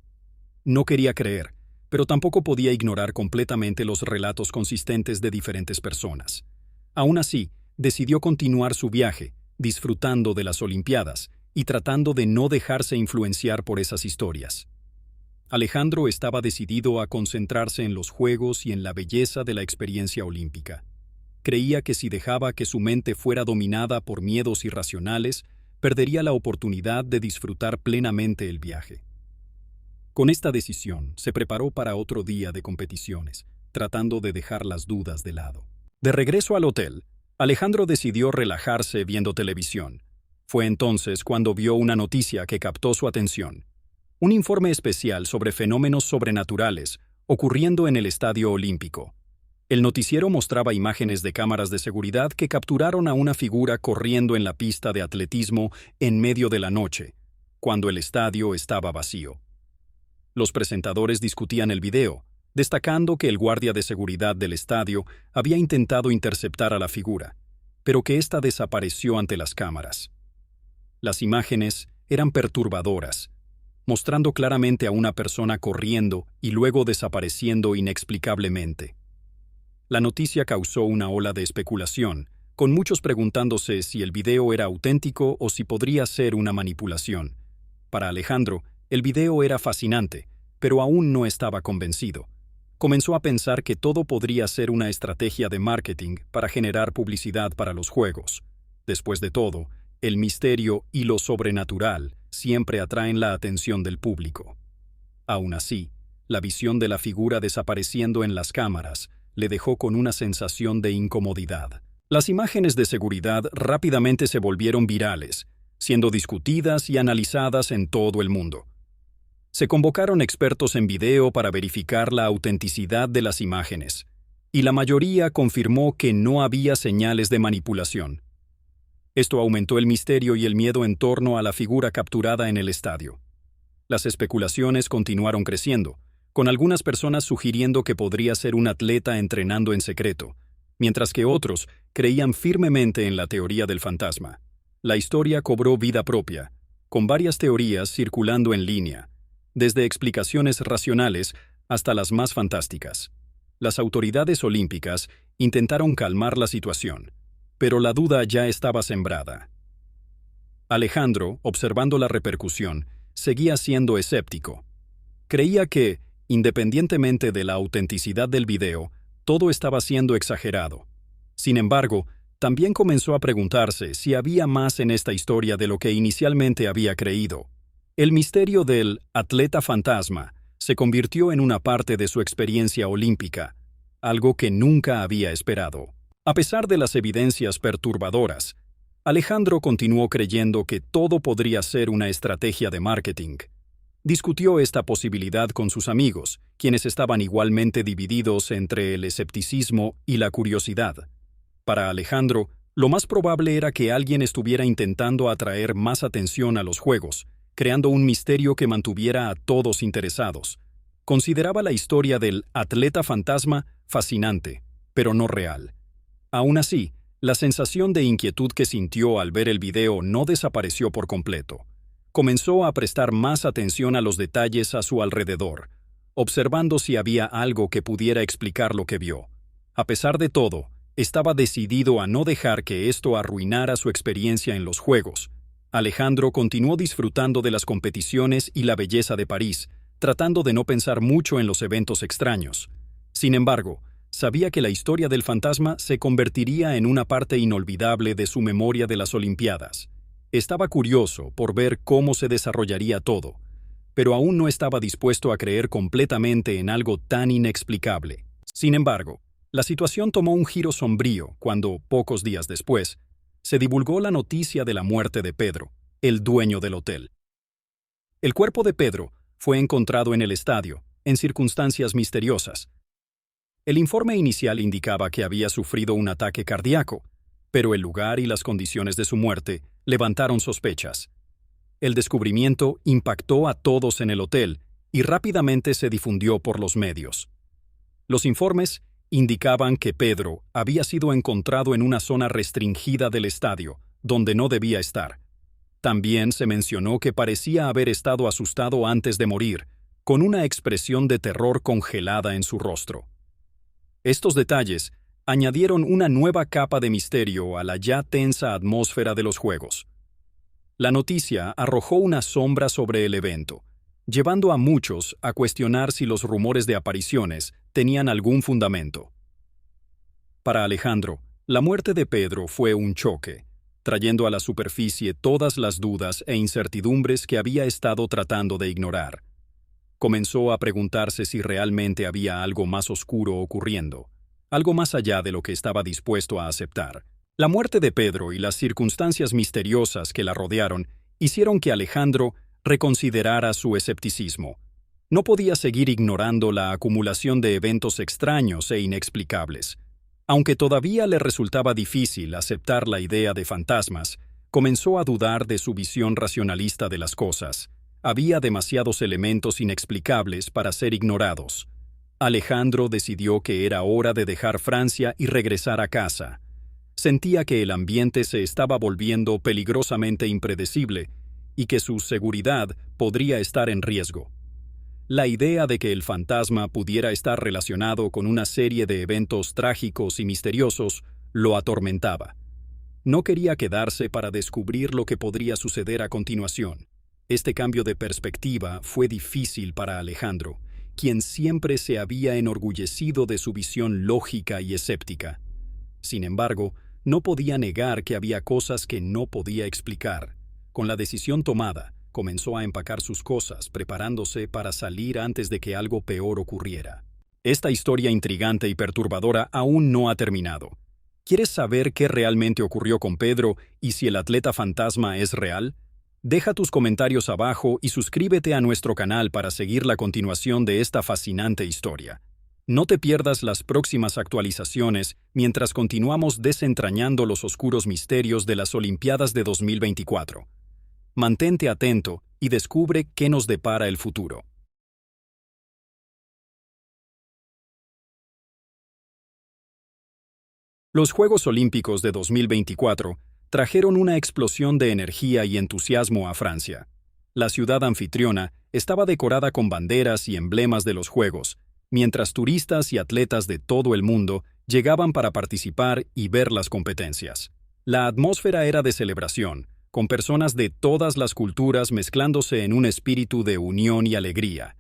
No quería creer, pero tampoco podía ignorar completamente los relatos consistentes de diferentes personas. Aún así, decidió continuar su viaje, disfrutando de las Olimpiadas y tratando de no dejarse influenciar por esas historias. Alejandro estaba decidido a concentrarse en los Juegos y en la belleza de la experiencia olímpica. Creía que si dejaba que su mente fuera dominada por miedos irracionales, perdería la oportunidad de disfrutar plenamente el viaje. Con esta decisión, se preparó para otro día de competiciones, tratando de dejar las dudas de lado. De regreso al hotel, Alejandro decidió relajarse viendo televisión. Fue entonces cuando vio una noticia que captó su atención. Un informe especial sobre fenómenos sobrenaturales ocurriendo en el Estadio Olímpico. El noticiero mostraba imágenes de cámaras de seguridad que capturaron a una figura corriendo en la pista de atletismo en medio de la noche, cuando el estadio estaba vacío. Los presentadores discutían el video, destacando que el guardia de seguridad del estadio había intentado interceptar a la figura, pero que ésta desapareció ante las cámaras. Las imágenes eran perturbadoras, mostrando claramente a una persona corriendo y luego desapareciendo inexplicablemente. La noticia causó una ola de especulación, con muchos preguntándose si el video era auténtico o si podría ser una manipulación. Para Alejandro, el video era fascinante, pero aún no estaba convencido. Comenzó a pensar que todo podría ser una estrategia de marketing para generar publicidad para los Juegos. Después de todo, el misterio y lo sobrenatural siempre atraen la atención del público. Aún así, la visión de la figura desapareciendo en las cámaras le dejó con una sensación de incomodidad. Las imágenes de seguridad rápidamente se volvieron virales, siendo discutidas y analizadas en todo el mundo. Se convocaron expertos en video para verificar la autenticidad de las imágenes, y la mayoría confirmó que no había señales de manipulación. Esto aumentó el misterio y el miedo en torno a la figura capturada en el estadio. Las especulaciones continuaron creciendo, con algunas personas sugiriendo que podría ser un atleta entrenando en secreto, mientras que otros creían firmemente en la teoría del fantasma. La historia cobró vida propia, con varias teorías circulando en línea, desde explicaciones racionales hasta las más fantásticas. Las autoridades olímpicas intentaron calmar la situación, pero la duda ya estaba sembrada. Alejandro, observando la repercusión, seguía siendo escéptico. Creía que, independientemente de la autenticidad del video, todo estaba siendo exagerado. Sin embargo, también comenzó a preguntarse si había más en esta historia de lo que inicialmente había creído. El misterio del atleta fantasma se convirtió en una parte de su experiencia olímpica. algo que nunca había esperado. A pesar de las evidencias perturbadoras, Alejandro continuó creyendo que todo podría ser una estrategia de marketing. Discutió esta posibilidad con sus amigos, quienes estaban igualmente divididos entre el escepticismo y la curiosidad. Para Alejandro, lo más probable era que alguien estuviera intentando atraer más atención a los juegos, creando un misterio que mantuviera a todos interesados. Consideraba la historia del atleta fantasma fascinante, pero no real. Aún así, la sensación de inquietud que sintió al ver el video no desapareció por completo. Comenzó a prestar más atención a los detalles a su alrededor, observando si había algo que pudiera explicar lo que vio. A pesar de todo, estaba decidido a no dejar que esto arruinara su experiencia en los juegos. Alejandro continuó disfrutando de las competiciones y la belleza de París, tratando de no pensar mucho en los eventos extraños. Sin embargo, sabía que la historia del fantasma se convertiría en una parte inolvidable de su memoria de las Olimpiadas. Estaba curioso por ver cómo se desarrollaría todo, pero aún no estaba dispuesto a creer completamente en algo tan inexplicable. Sin embargo, la situación tomó un giro sombrío cuando, pocos días después, se divulgó la noticia de la muerte de Pedro, el dueño del hotel. El cuerpo de Pedro fue encontrado en el estadio, en circunstancias misteriosas. El informe inicial indicaba que había sufrido un ataque cardíaco, pero el lugar y las condiciones de su muerte levantaron sospechas. El descubrimiento impactó a todos en el hotel y rápidamente se difundió por los medios. Los informes indicaban que Pedro había sido encontrado en una zona restringida del estadio, donde no debía estar. También se mencionó que parecía haber estado asustado antes de morir, con una expresión de terror congelada en su rostro. Estos detalles añadieron una nueva capa de misterio a la ya tensa atmósfera de los juegos. La noticia arrojó una sombra sobre el evento, llevando a muchos a cuestionar si los rumores de apariciones tenían algún fundamento. Para Alejandro, la muerte de Pedro fue un choque, trayendo a la superficie todas las dudas e incertidumbres que había estado tratando de ignorar. Comenzó a preguntarse si realmente había algo más oscuro ocurriendo, algo más allá de lo que estaba dispuesto a aceptar. La muerte de Pedro y las circunstancias misteriosas que la rodearon hicieron que Alejandro reconsiderara su escepticismo. No podía seguir ignorando la acumulación de eventos extraños e inexplicables. Aunque todavía le resultaba difícil aceptar la idea de fantasmas, comenzó a dudar de su visión racionalista de las cosas. Había demasiados elementos inexplicables para ser ignorados. Alejandro decidió que era hora de dejar Francia y regresar a casa. Sentía que el ambiente se estaba volviendo peligrosamente impredecible y que su seguridad podría estar en riesgo. La idea de que el fantasma pudiera estar relacionado con una serie de eventos trágicos y misteriosos lo atormentaba. No quería quedarse para descubrir lo que podría suceder a continuación. Este cambio de perspectiva fue difícil para Alejandro, quien siempre se había enorgullecido de su visión lógica y escéptica. Sin embargo, no podía negar que había cosas que no podía explicar. Con la decisión tomada, comenzó a empacar sus cosas, preparándose para salir antes de que algo peor ocurriera. Esta historia intrigante y perturbadora aún no ha terminado. ¿Quieres saber qué realmente ocurrió con Pedro y si el atleta fantasma es real? Deja tus comentarios abajo y suscríbete a nuestro canal para seguir la continuación de esta fascinante historia. No te pierdas las próximas actualizaciones mientras continuamos desentrañando los oscuros misterios de las Olimpiadas de 2024. Mantente atento y descubre qué nos depara el futuro. Los Juegos Olímpicos de 2024 trajeron una explosión de energía y entusiasmo a Francia. La ciudad anfitriona estaba decorada con banderas y emblemas de los Juegos, mientras turistas y atletas de todo el mundo llegaban para participar y ver las competencias. La atmósfera era de celebración, con personas de todas las culturas mezclándose en un espíritu de unión y alegría.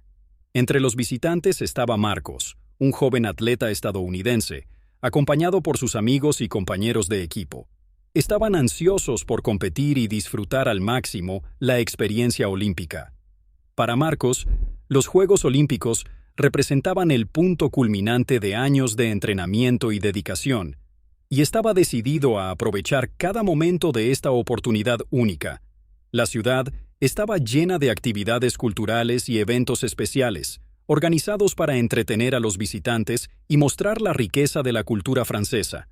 Entre los visitantes estaba Marcos, un joven atleta estadounidense, acompañado por sus amigos y compañeros de equipo. Estaban ansiosos por competir y disfrutar al máximo la experiencia olímpica. Para Marcos, los Juegos Olímpicos representaban el punto culminante de años de entrenamiento y dedicación, y estaba decidido a aprovechar cada momento de esta oportunidad única. La ciudad estaba llena de actividades culturales y eventos especiales, organizados para entretener a los visitantes y mostrar la riqueza de la cultura francesa.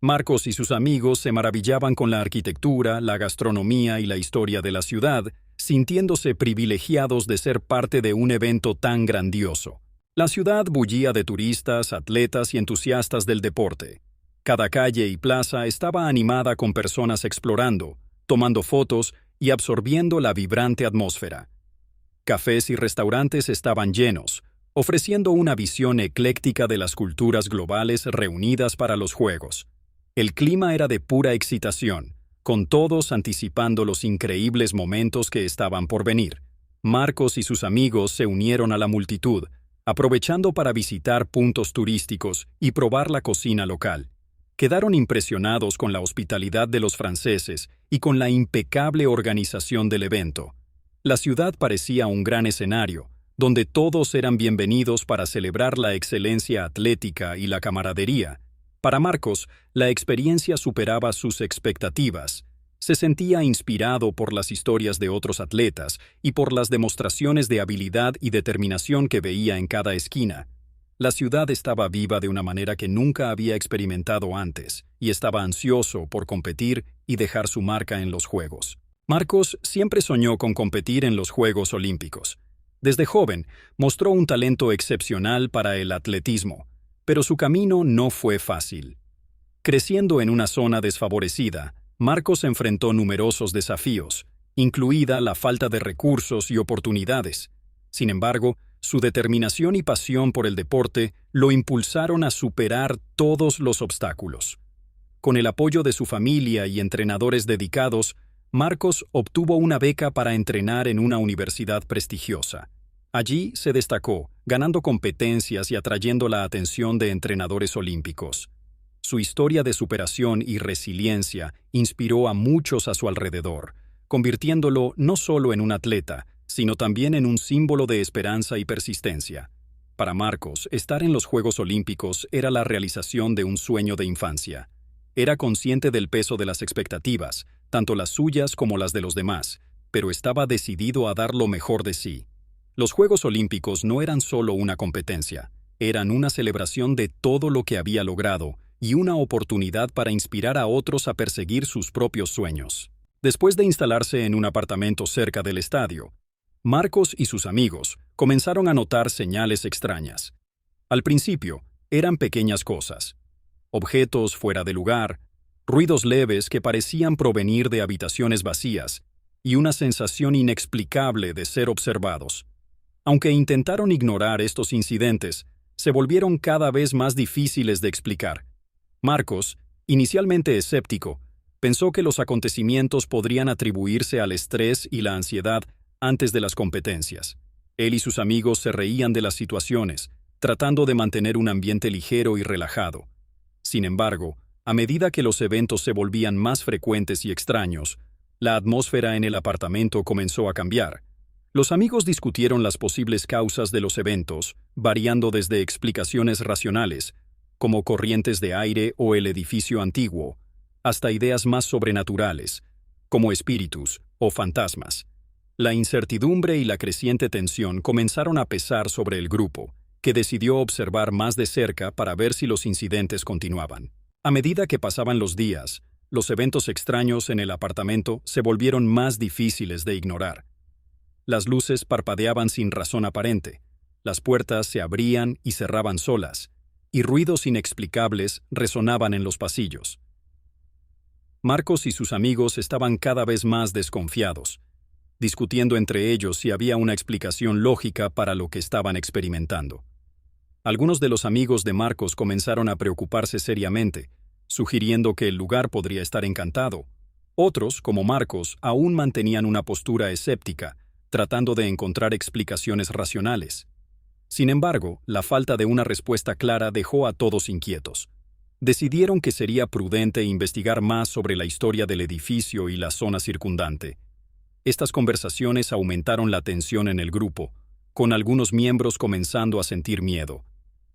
Marcos y sus amigos se maravillaban con la arquitectura, la gastronomía y la historia de la ciudad, sintiéndose privilegiados de ser parte de un evento tan grandioso. La ciudad bullía de turistas, atletas y entusiastas del deporte. Cada calle y plaza estaba animada con personas explorando, tomando fotos y absorbiendo la vibrante atmósfera. Cafés y restaurantes estaban llenos, ofreciendo una visión ecléctica de las culturas globales reunidas para los Juegos. El clima era de pura excitación, con todos anticipando los increíbles momentos que estaban por venir. Marcos y sus amigos se unieron a la multitud, aprovechando para visitar puntos turísticos y probar la cocina local. Quedaron impresionados con la hospitalidad de los franceses y con la impecable organización del evento. La ciudad parecía un gran escenario, donde todos eran bienvenidos para celebrar la excelencia atlética y la camaradería. Para Marcos, la experiencia superaba sus expectativas. Se sentía inspirado por las historias de otros atletas y por las demostraciones de habilidad y determinación que veía en cada esquina. La ciudad estaba viva de una manera que nunca había experimentado antes, y estaba ansioso por competir y dejar su marca en los Juegos. Marcos siempre soñó con competir en los Juegos Olímpicos. Desde joven, mostró un talento excepcional para el atletismo, pero su camino no fue fácil. Creciendo en una zona desfavorecida, Marcos enfrentó numerosos desafíos, incluida la falta de recursos y oportunidades. Sin embargo, su determinación y pasión por el deporte lo impulsaron a superar todos los obstáculos. Con el apoyo de su familia y entrenadores dedicados, Marcos obtuvo una beca para entrenar en una universidad prestigiosa. Allí se destacó, ganando competencias y atrayendo la atención de entrenadores olímpicos. Su historia de superación y resiliencia inspiró a muchos a su alrededor, convirtiéndolo no solo en un atleta, sino también en un símbolo de esperanza y persistencia. Para Marcos, estar en los Juegos Olímpicos era la realización de un sueño de infancia. Era consciente del peso de las expectativas, tanto las suyas como las de los demás, pero estaba decidido a dar lo mejor de sí. Los Juegos Olímpicos no eran solo una competencia, eran una celebración de todo lo que había logrado y una oportunidad para inspirar a otros a perseguir sus propios sueños. Después de instalarse en un apartamento cerca del estadio, Marcos y sus amigos comenzaron a notar señales extrañas. Al principio, eran pequeñas cosas: objetos fuera de lugar, ruidos leves que parecían provenir de habitaciones vacías y una sensación inexplicable de ser observados. Aunque intentaron ignorar estos incidentes, se volvieron cada vez más difíciles de explicar. Marcos, inicialmente escéptico, pensó que los acontecimientos podrían atribuirse al estrés y la ansiedad antes de las competencias. Él y sus amigos se reían de las situaciones, tratando de mantener un ambiente ligero y relajado. Sin embargo, a medida que los eventos se volvían más frecuentes y extraños, la atmósfera en el apartamento comenzó a cambiar. Los amigos discutieron las posibles causas de los eventos, variando desde explicaciones racionales, como corrientes de aire o el edificio antiguo, hasta ideas más sobrenaturales, como espíritus o fantasmas. La incertidumbre y la creciente tensión comenzaron a pesar sobre el grupo, que decidió observar más de cerca para ver si los incidentes continuaban. A medida que pasaban los días, los eventos extraños en el apartamento se volvieron más difíciles de ignorar. Las luces parpadeaban sin razón aparente, las puertas se abrían y cerraban solas, y ruidos inexplicables resonaban en los pasillos. Marcos y sus amigos estaban cada vez más desconfiados, discutiendo entre ellos si había una explicación lógica para lo que estaban experimentando. Algunos de los amigos de Marcos comenzaron a preocuparse seriamente, sugiriendo que el lugar podría estar encantado. Otros, como Marcos, aún mantenían una postura escéptica, tratando de encontrar explicaciones racionales. Sin embargo, la falta de una respuesta clara dejó a todos inquietos. Decidieron que sería prudente investigar más sobre la historia del edificio y la zona circundante. Estas conversaciones aumentaron la tensión en el grupo, con algunos miembros comenzando a sentir miedo.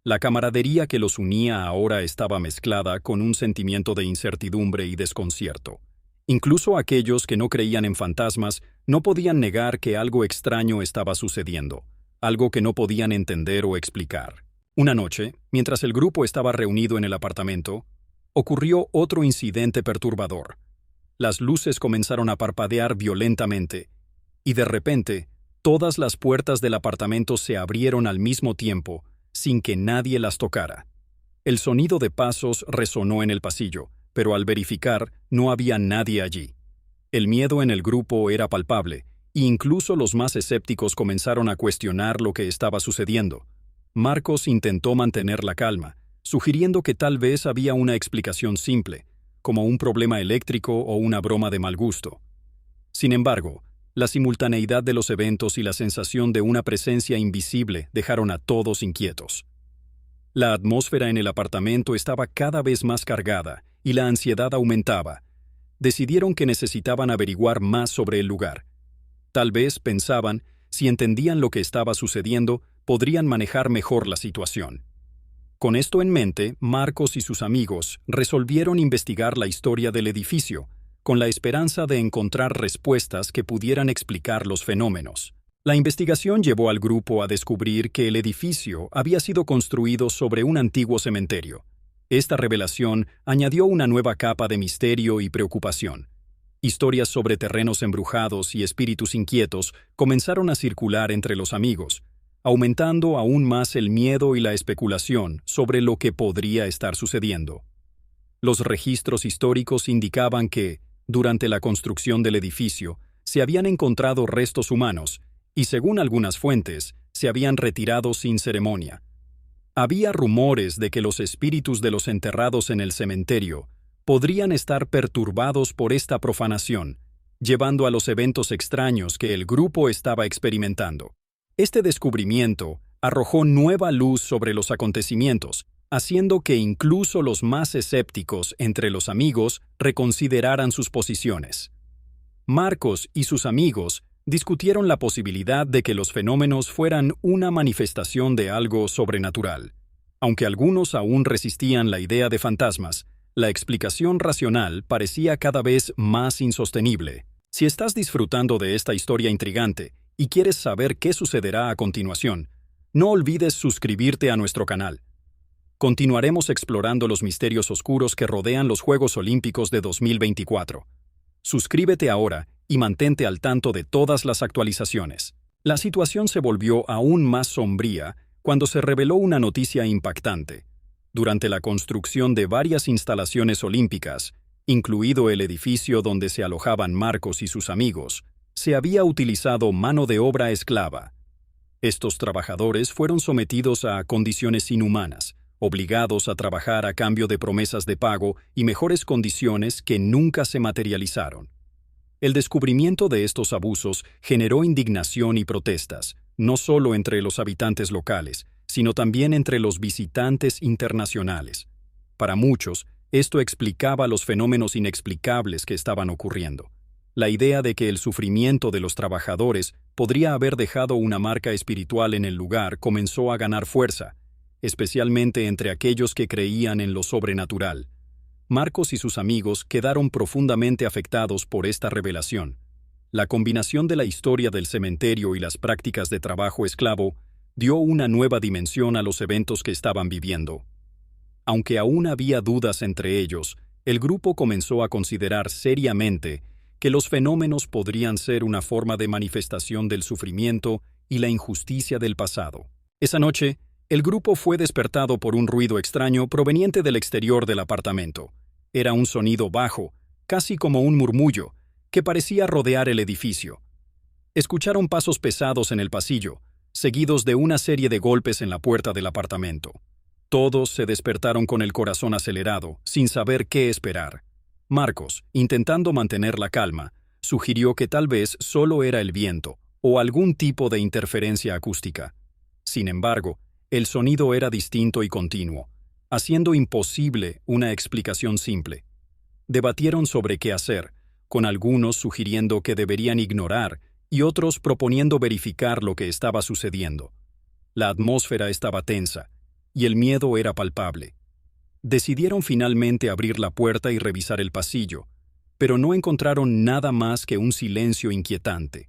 La camaradería que los unía ahora estaba mezclada con un sentimiento de incertidumbre y desconcierto. Incluso aquellos que no creían en fantasmas no podían negar que algo extraño estaba sucediendo, algo que no podían entender o explicar. Una noche, mientras el grupo estaba reunido en el apartamento, ocurrió otro incidente perturbador. Las luces comenzaron a parpadear violentamente, y de repente, todas las puertas del apartamento se abrieron al mismo tiempo, sin que nadie las tocara. El sonido de pasos resonó en el pasillo, pero al verificar, no había nadie allí. El miedo en el grupo era palpable, e incluso los más escépticos comenzaron a cuestionar lo que estaba sucediendo. Marcos intentó mantener la calma, sugiriendo que tal vez había una explicación simple, como un problema eléctrico o una broma de mal gusto. Sin embargo, la simultaneidad de los eventos y la sensación de una presencia invisible dejaron a todos inquietos. La atmósfera en el apartamento estaba cada vez más cargada y la ansiedad aumentaba. Decidieron que necesitaban averiguar más sobre el lugar. Tal vez, pensaban, si entendían lo que estaba sucediendo, podrían manejar mejor la situación. Con esto en mente, Marcos y sus amigos resolvieron investigar la historia del edificio, con la esperanza de encontrar respuestas que pudieran explicar los fenómenos. La investigación llevó al grupo a descubrir que el edificio había sido construido sobre un antiguo cementerio. Esta revelación añadió una nueva capa de misterio y preocupación. Historias sobre terrenos embrujados y espíritus inquietos comenzaron a circular entre los amigos, aumentando aún más el miedo y la especulación sobre lo que podría estar sucediendo. Los registros históricos indicaban que, durante la construcción del edificio, se habían encontrado restos humanos y, según algunas fuentes, se habían retirado sin ceremonia. Había rumores de que los espíritus de los enterrados en el cementerio podrían estar perturbados por esta profanación, llevando a los eventos extraños que el grupo estaba experimentando. Este descubrimiento arrojó nueva luz sobre los acontecimientos, haciendo que incluso los más escépticos entre los amigos reconsideraran sus posiciones. Marcos y sus amigos discutieron la posibilidad de que los fenómenos fueran una manifestación de algo sobrenatural. Aunque algunos aún resistían la idea de fantasmas, la explicación racional parecía cada vez más insostenible. Si estás disfrutando de esta historia intrigante y quieres saber qué sucederá a continuación, no olvides suscribirte a nuestro canal. Continuaremos explorando los misterios oscuros que rodean los Juegos Olímpicos de 2024. Suscríbete ahora y mantente al tanto de todas las actualizaciones. La situación se volvió aún más sombría cuando se reveló una noticia impactante. Durante la construcción de varias instalaciones olímpicas, incluido el edificio donde se alojaban Marcos y sus amigos, se había utilizado mano de obra esclava. Estos trabajadores fueron sometidos a condiciones inhumanas, obligados a trabajar a cambio de promesas de pago y mejores condiciones que nunca se materializaron. El descubrimiento de estos abusos generó indignación y protestas, no solo entre los habitantes locales, sino también entre los visitantes internacionales. Para muchos, esto explicaba los fenómenos inexplicables que estaban ocurriendo. La idea de que el sufrimiento de los trabajadores podría haber dejado una marca espiritual en el lugar comenzó a ganar fuerza, especialmente entre aquellos que creían en lo sobrenatural. Marcos y sus amigos quedaron profundamente afectados por esta revelación. La combinación de la historia del cementerio y las prácticas de trabajo esclavo dio una nueva dimensión a los eventos que estaban viviendo. Aunque aún había dudas entre ellos, el grupo comenzó a considerar seriamente que los fenómenos podrían ser una forma de manifestación del sufrimiento y la injusticia del pasado. Esa noche, el grupo fue despertado por un ruido extraño proveniente del exterior del apartamento. Era un sonido bajo, casi como un murmullo, que parecía rodear el edificio. Escucharon pasos pesados en el pasillo, seguidos de una serie de golpes en la puerta del apartamento. Todos se despertaron con el corazón acelerado, sin saber qué esperar. Marcos, intentando mantener la calma, sugirió que tal vez solo era el viento o algún tipo de interferencia acústica. Sin embargo, el sonido era distinto y continuo, haciendo imposible una explicación simple. Debatieron sobre qué hacer, con algunos sugiriendo que deberían ignorar y otros proponiendo verificar lo que estaba sucediendo. La atmósfera estaba tensa, y el miedo era palpable. Decidieron finalmente abrir la puerta y revisar el pasillo, pero no encontraron nada más que un silencio inquietante.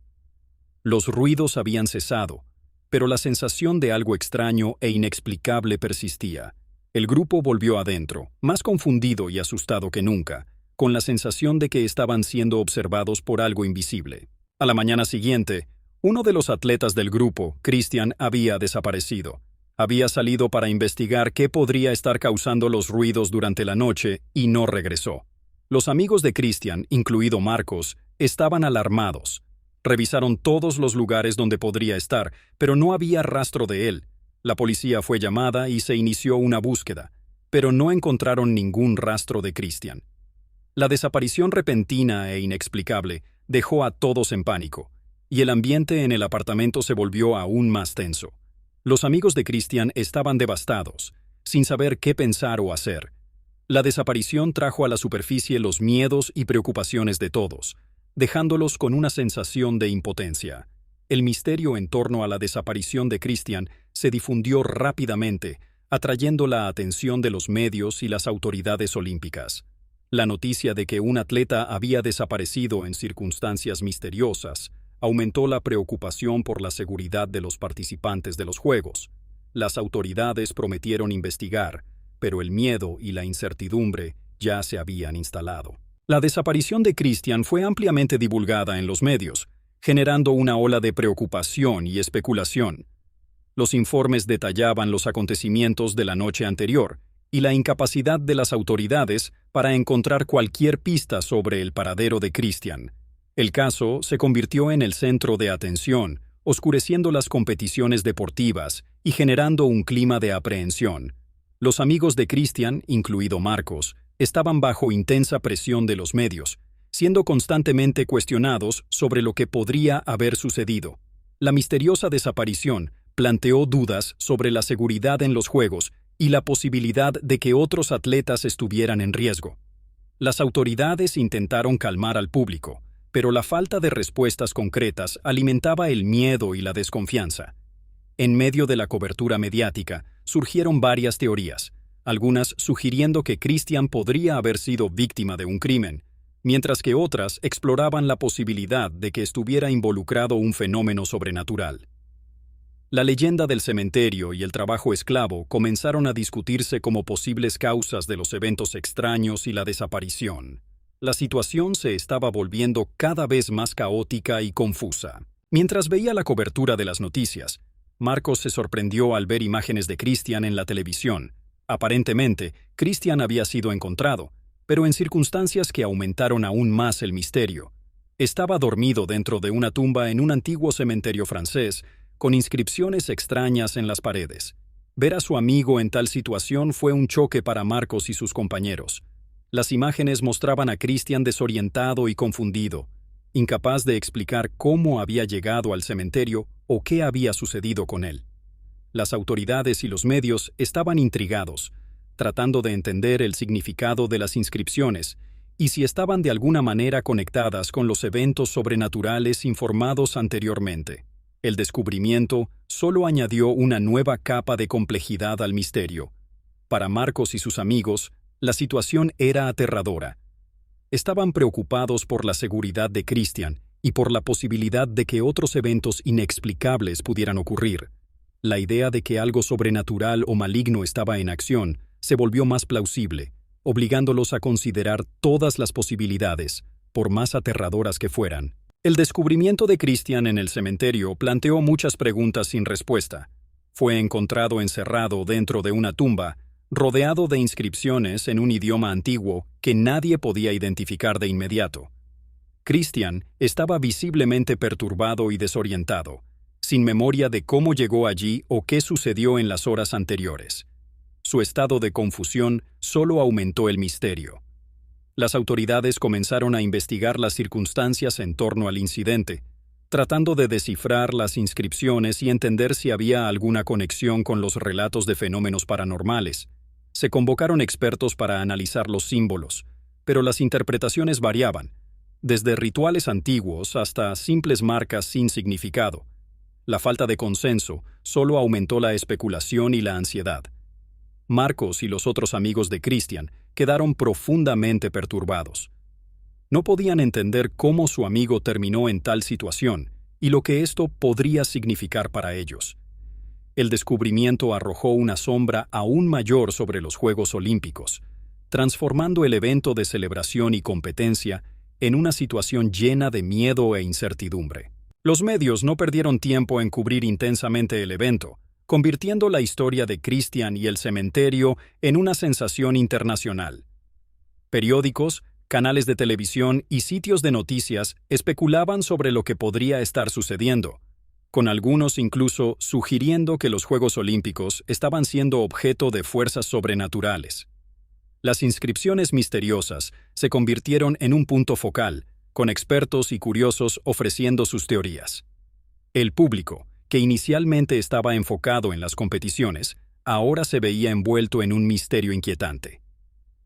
Los ruidos habían cesado, pero la sensación de algo extraño e inexplicable persistía. El grupo volvió adentro, más confundido y asustado que nunca, con la sensación de que estaban siendo observados por algo invisible. A la mañana siguiente, uno de los atletas del grupo, Christian, había desaparecido. Había salido para investigar qué podría estar causando los ruidos durante la noche y no regresó. Los amigos de Christian, incluido Marcos, estaban alarmados. Revisaron todos los lugares donde podría estar, pero no había rastro de él. La policía fue llamada y se inició una búsqueda, pero no encontraron ningún rastro de Christian. La desaparición repentina e inexplicable dejó a todos en pánico, y el ambiente en el apartamento se volvió aún más tenso. Los amigos de Christian estaban devastados, sin saber qué pensar o hacer. La desaparición trajo a la superficie los miedos y preocupaciones de todos, dejándolos con una sensación de impotencia. El misterio en torno a la desaparición de Christian se difundió rápidamente, atrayendo la atención de los medios y las autoridades olímpicas. La noticia de que un atleta había desaparecido en circunstancias misteriosas aumentó la preocupación por la seguridad de los participantes de los Juegos. Las autoridades prometieron investigar, pero el miedo y la incertidumbre ya se habían instalado. La desaparición de Christian fue ampliamente divulgada en los medios, generando una ola de preocupación y especulación. Los informes detallaban los acontecimientos de la noche anterior y la incapacidad de las autoridades para encontrar cualquier pista sobre el paradero de Christian. El caso se convirtió en el centro de atención, oscureciendo las competiciones deportivas y generando un clima de aprehensión. Los amigos de Christian, incluido Marcos, estaban bajo intensa presión de los medios, siendo constantemente cuestionados sobre lo que podría haber sucedido. La misteriosa desaparición planteó dudas sobre la seguridad en los Juegos y la posibilidad de que otros atletas estuvieran en riesgo. Las autoridades intentaron calmar al público, pero la falta de respuestas concretas alimentaba el miedo y la desconfianza. En medio de la cobertura mediática, surgieron varias teorías, algunas sugiriendo que Christian podría haber sido víctima de un crimen, mientras que otras exploraban la posibilidad de que estuviera involucrado un fenómeno sobrenatural. La leyenda del cementerio y el trabajo esclavo comenzaron a discutirse como posibles causas de los eventos extraños y la desaparición. La situación se estaba volviendo cada vez más caótica y confusa. Mientras veía la cobertura de las noticias, Marcos se sorprendió al ver imágenes de Christian en la televisión. Aparentemente, Christian había sido encontrado, pero en circunstancias que aumentaron aún más el misterio. Estaba dormido dentro de una tumba en un antiguo cementerio francés, con inscripciones extrañas en las paredes. Ver a su amigo en tal situación fue un choque para Marcos y sus compañeros. Las imágenes mostraban a Christian desorientado y confundido, incapaz de explicar cómo había llegado al cementerio o qué había sucedido con él. Las autoridades y los medios estaban intrigados, tratando de entender el significado de las inscripciones y si estaban de alguna manera conectadas con los eventos sobrenaturales informados anteriormente. El descubrimiento solo añadió una nueva capa de complejidad al misterio. Para Marcos y sus amigos, la situación era aterradora. Estaban preocupados por la seguridad de Christian y por la posibilidad de que otros eventos inexplicables pudieran ocurrir. La idea de que algo sobrenatural o maligno estaba en acción se volvió más plausible, obligándolos a considerar todas las posibilidades, por más aterradoras que fueran. El descubrimiento de Christian en el cementerio planteó muchas preguntas sin respuesta. Fue encontrado encerrado dentro de una tumba, rodeado de inscripciones en un idioma antiguo que nadie podía identificar de inmediato. Christian estaba visiblemente perturbado y desorientado, sin memoria de cómo llegó allí o qué sucedió en las horas anteriores. Su estado de confusión solo aumentó el misterio. Las autoridades comenzaron a investigar las circunstancias en torno al incidente, tratando de descifrar las inscripciones y entender si había alguna conexión con los relatos de fenómenos paranormales. Se convocaron expertos para analizar los símbolos, pero las interpretaciones variaban. desde rituales antiguos hasta simples marcas sin significado. La falta de consenso solo aumentó la especulación y la ansiedad. Marcos y los otros amigos de Christian quedaron profundamente perturbados. No podían entender cómo su amigo terminó en tal situación y lo que esto podría significar para ellos. El descubrimiento arrojó una sombra aún mayor sobre los Juegos Olímpicos, transformando el evento de celebración y competencia en una situación llena de miedo e incertidumbre. Los medios no perdieron tiempo en cubrir intensamente el evento, convirtiendo la historia de Christian y el cementerio en una sensación internacional. Periódicos, canales de televisión y sitios de noticias especulaban sobre lo que podría estar sucediendo, con algunos incluso sugiriendo que los Juegos Olímpicos estaban siendo objeto de fuerzas sobrenaturales. Las inscripciones misteriosas se convirtieron en un punto focal, con expertos y curiosos ofreciendo sus teorías. El público, que inicialmente estaba enfocado en las competiciones, ahora se veía envuelto en un misterio inquietante.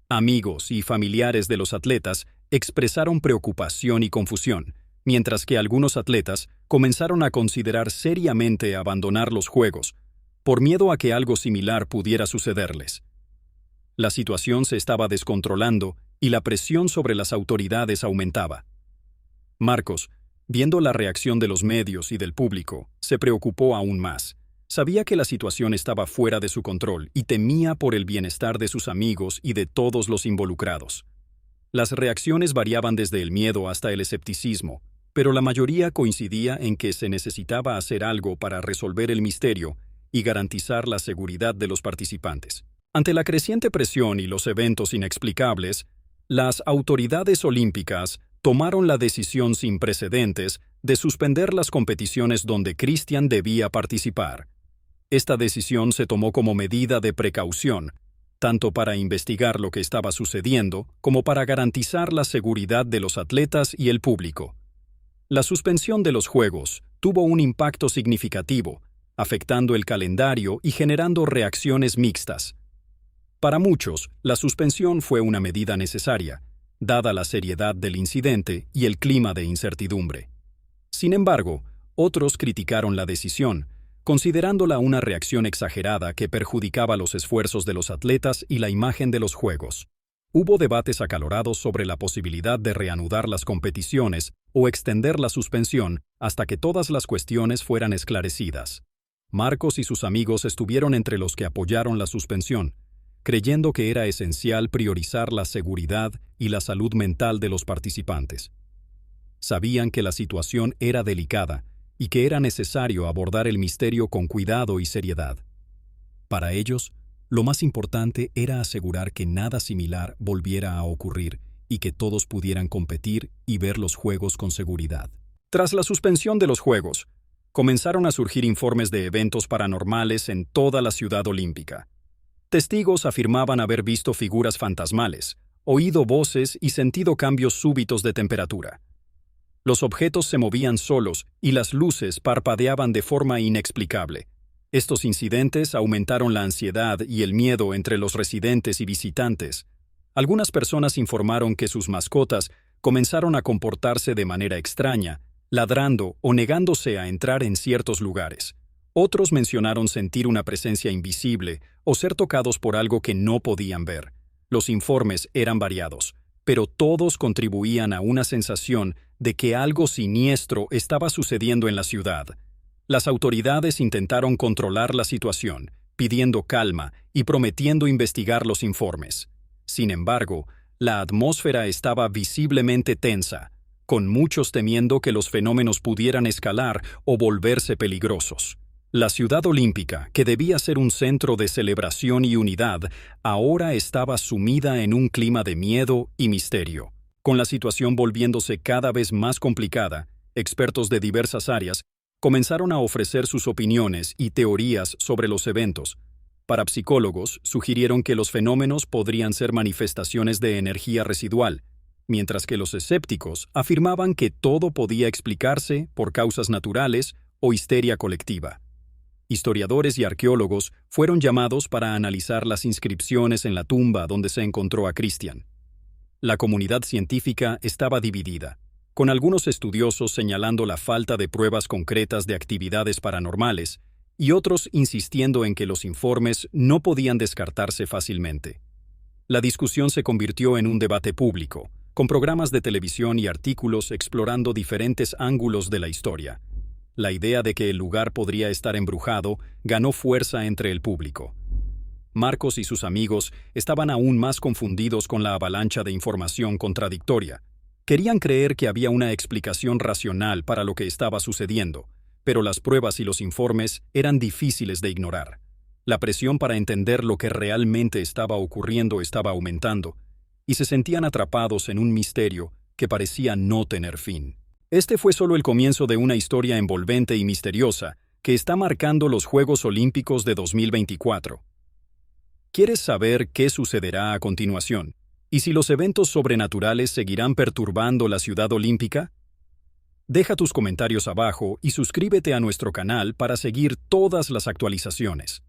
Amigos y familiares de los atletas expresaron preocupación y confusión, mientras que algunos atletas comenzaron a considerar seriamente abandonar los Juegos, por miedo a que algo similar pudiera sucederles. La situación se estaba descontrolando y la presión sobre las autoridades aumentaba. Marcos, viendo la reacción de los medios y del público, se preocupó aún más. Sabía que la situación estaba fuera de su control y temía por el bienestar de sus amigos y de todos los involucrados. Las reacciones variaban desde el miedo hasta el escepticismo, pero la mayoría coincidía en que se necesitaba hacer algo para resolver el misterio y garantizar la seguridad de los participantes. Ante la creciente presión y los eventos inexplicables, las autoridades olímpicas tomaron la decisión sin precedentes de suspender las competiciones donde Christian debía participar. Esta decisión se tomó como medida de precaución, tanto para investigar lo que estaba sucediendo como para garantizar la seguridad de los atletas y el público. La suspensión de los Juegos tuvo un impacto significativo, afectando el calendario y generando reacciones mixtas. Para muchos, la suspensión fue una medida necesaria, dada la seriedad del incidente y el clima de incertidumbre. Sin embargo, otros criticaron la decisión, considerándola una reacción exagerada que perjudicaba los esfuerzos de los atletas y la imagen de los Juegos. Hubo debates acalorados sobre la posibilidad de reanudar las competiciones o extender la suspensión hasta que todas las cuestiones fueran esclarecidas. Marcos y sus amigos estuvieron entre los que apoyaron la suspensión, creyendo que era esencial priorizar la seguridad y la salud mental de los participantes. Sabían que la situación era delicada y que era necesario abordar el misterio con cuidado y seriedad. Para ellos, lo más importante era asegurar que nada similar volviera a ocurrir y que todos pudieran competir y ver los Juegos con seguridad. Tras la suspensión de los Juegos, comenzaron a surgir informes de eventos paranormales en toda la ciudad olímpica. Testigos afirmaban haber visto figuras fantasmales, oído voces y sentido cambios súbitos de temperatura. Los objetos se movían solos y las luces parpadeaban de forma inexplicable. Estos incidentes aumentaron la ansiedad y el miedo entre los residentes y visitantes. Algunas personas informaron que sus mascotas comenzaron a comportarse de manera extraña, ladrando o negándose a entrar en ciertos lugares. Otros mencionaron sentir una presencia invisible o ser tocados por algo que no podían ver. Los informes eran variados, pero todos contribuían a una sensación de que algo siniestro estaba sucediendo en la ciudad. Las autoridades intentaron controlar la situación, pidiendo calma y prometiendo investigar los informes. Sin embargo, la atmósfera estaba visiblemente tensa, con muchos temiendo que los fenómenos pudieran escalar o volverse peligrosos. La ciudad olímpica, que debía ser un centro de celebración y unidad, ahora estaba sumida en un clima de miedo y misterio. Con la situación volviéndose cada vez más complicada, expertos de diversas áreas comenzaron a ofrecer sus opiniones y teorías sobre los eventos. Parapsicólogos sugirieron que los fenómenos podrían ser manifestaciones de energía residual, mientras que los escépticos afirmaban que todo podía explicarse por causas naturales o histeria colectiva. Historiadores y arqueólogos fueron llamados para analizar las inscripciones en la tumba donde se encontró a Christian. La comunidad científica estaba dividida. con algunos estudiosos señalando la falta de pruebas concretas de actividades paranormales y otros insistiendo en que los informes no podían descartarse fácilmente. La discusión se convirtió en un debate público, con programas de televisión y artículos explorando diferentes ángulos de la historia. La idea de que el lugar podría estar embrujado ganó fuerza entre el público. Marcos y sus amigos estaban aún más confundidos con la avalancha de información contradictoria. Querían creer que había una explicación racional para lo que estaba sucediendo, pero las pruebas y los informes eran difíciles de ignorar. La presión para entender lo que realmente estaba ocurriendo estaba aumentando, y se sentían atrapados en un misterio que parecía no tener fin. Este fue solo el comienzo de una historia envolvente y misteriosa que está marcando los Juegos Olímpicos de 2024. ¿Quieres saber qué sucederá a continuación? ¿Y si los eventos sobrenaturales seguirán perturbando la ciudad olímpica? Deja tus comentarios abajo y suscríbete a nuestro canal para seguir todas las actualizaciones.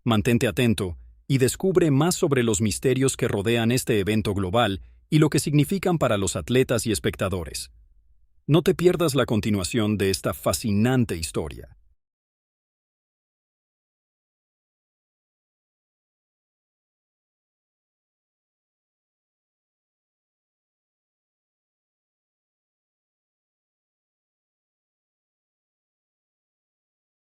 Mantente atento y descubre más sobre los misterios que rodean este evento global y lo que significan para los atletas y espectadores. No te pierdas la continuación de esta fascinante historia.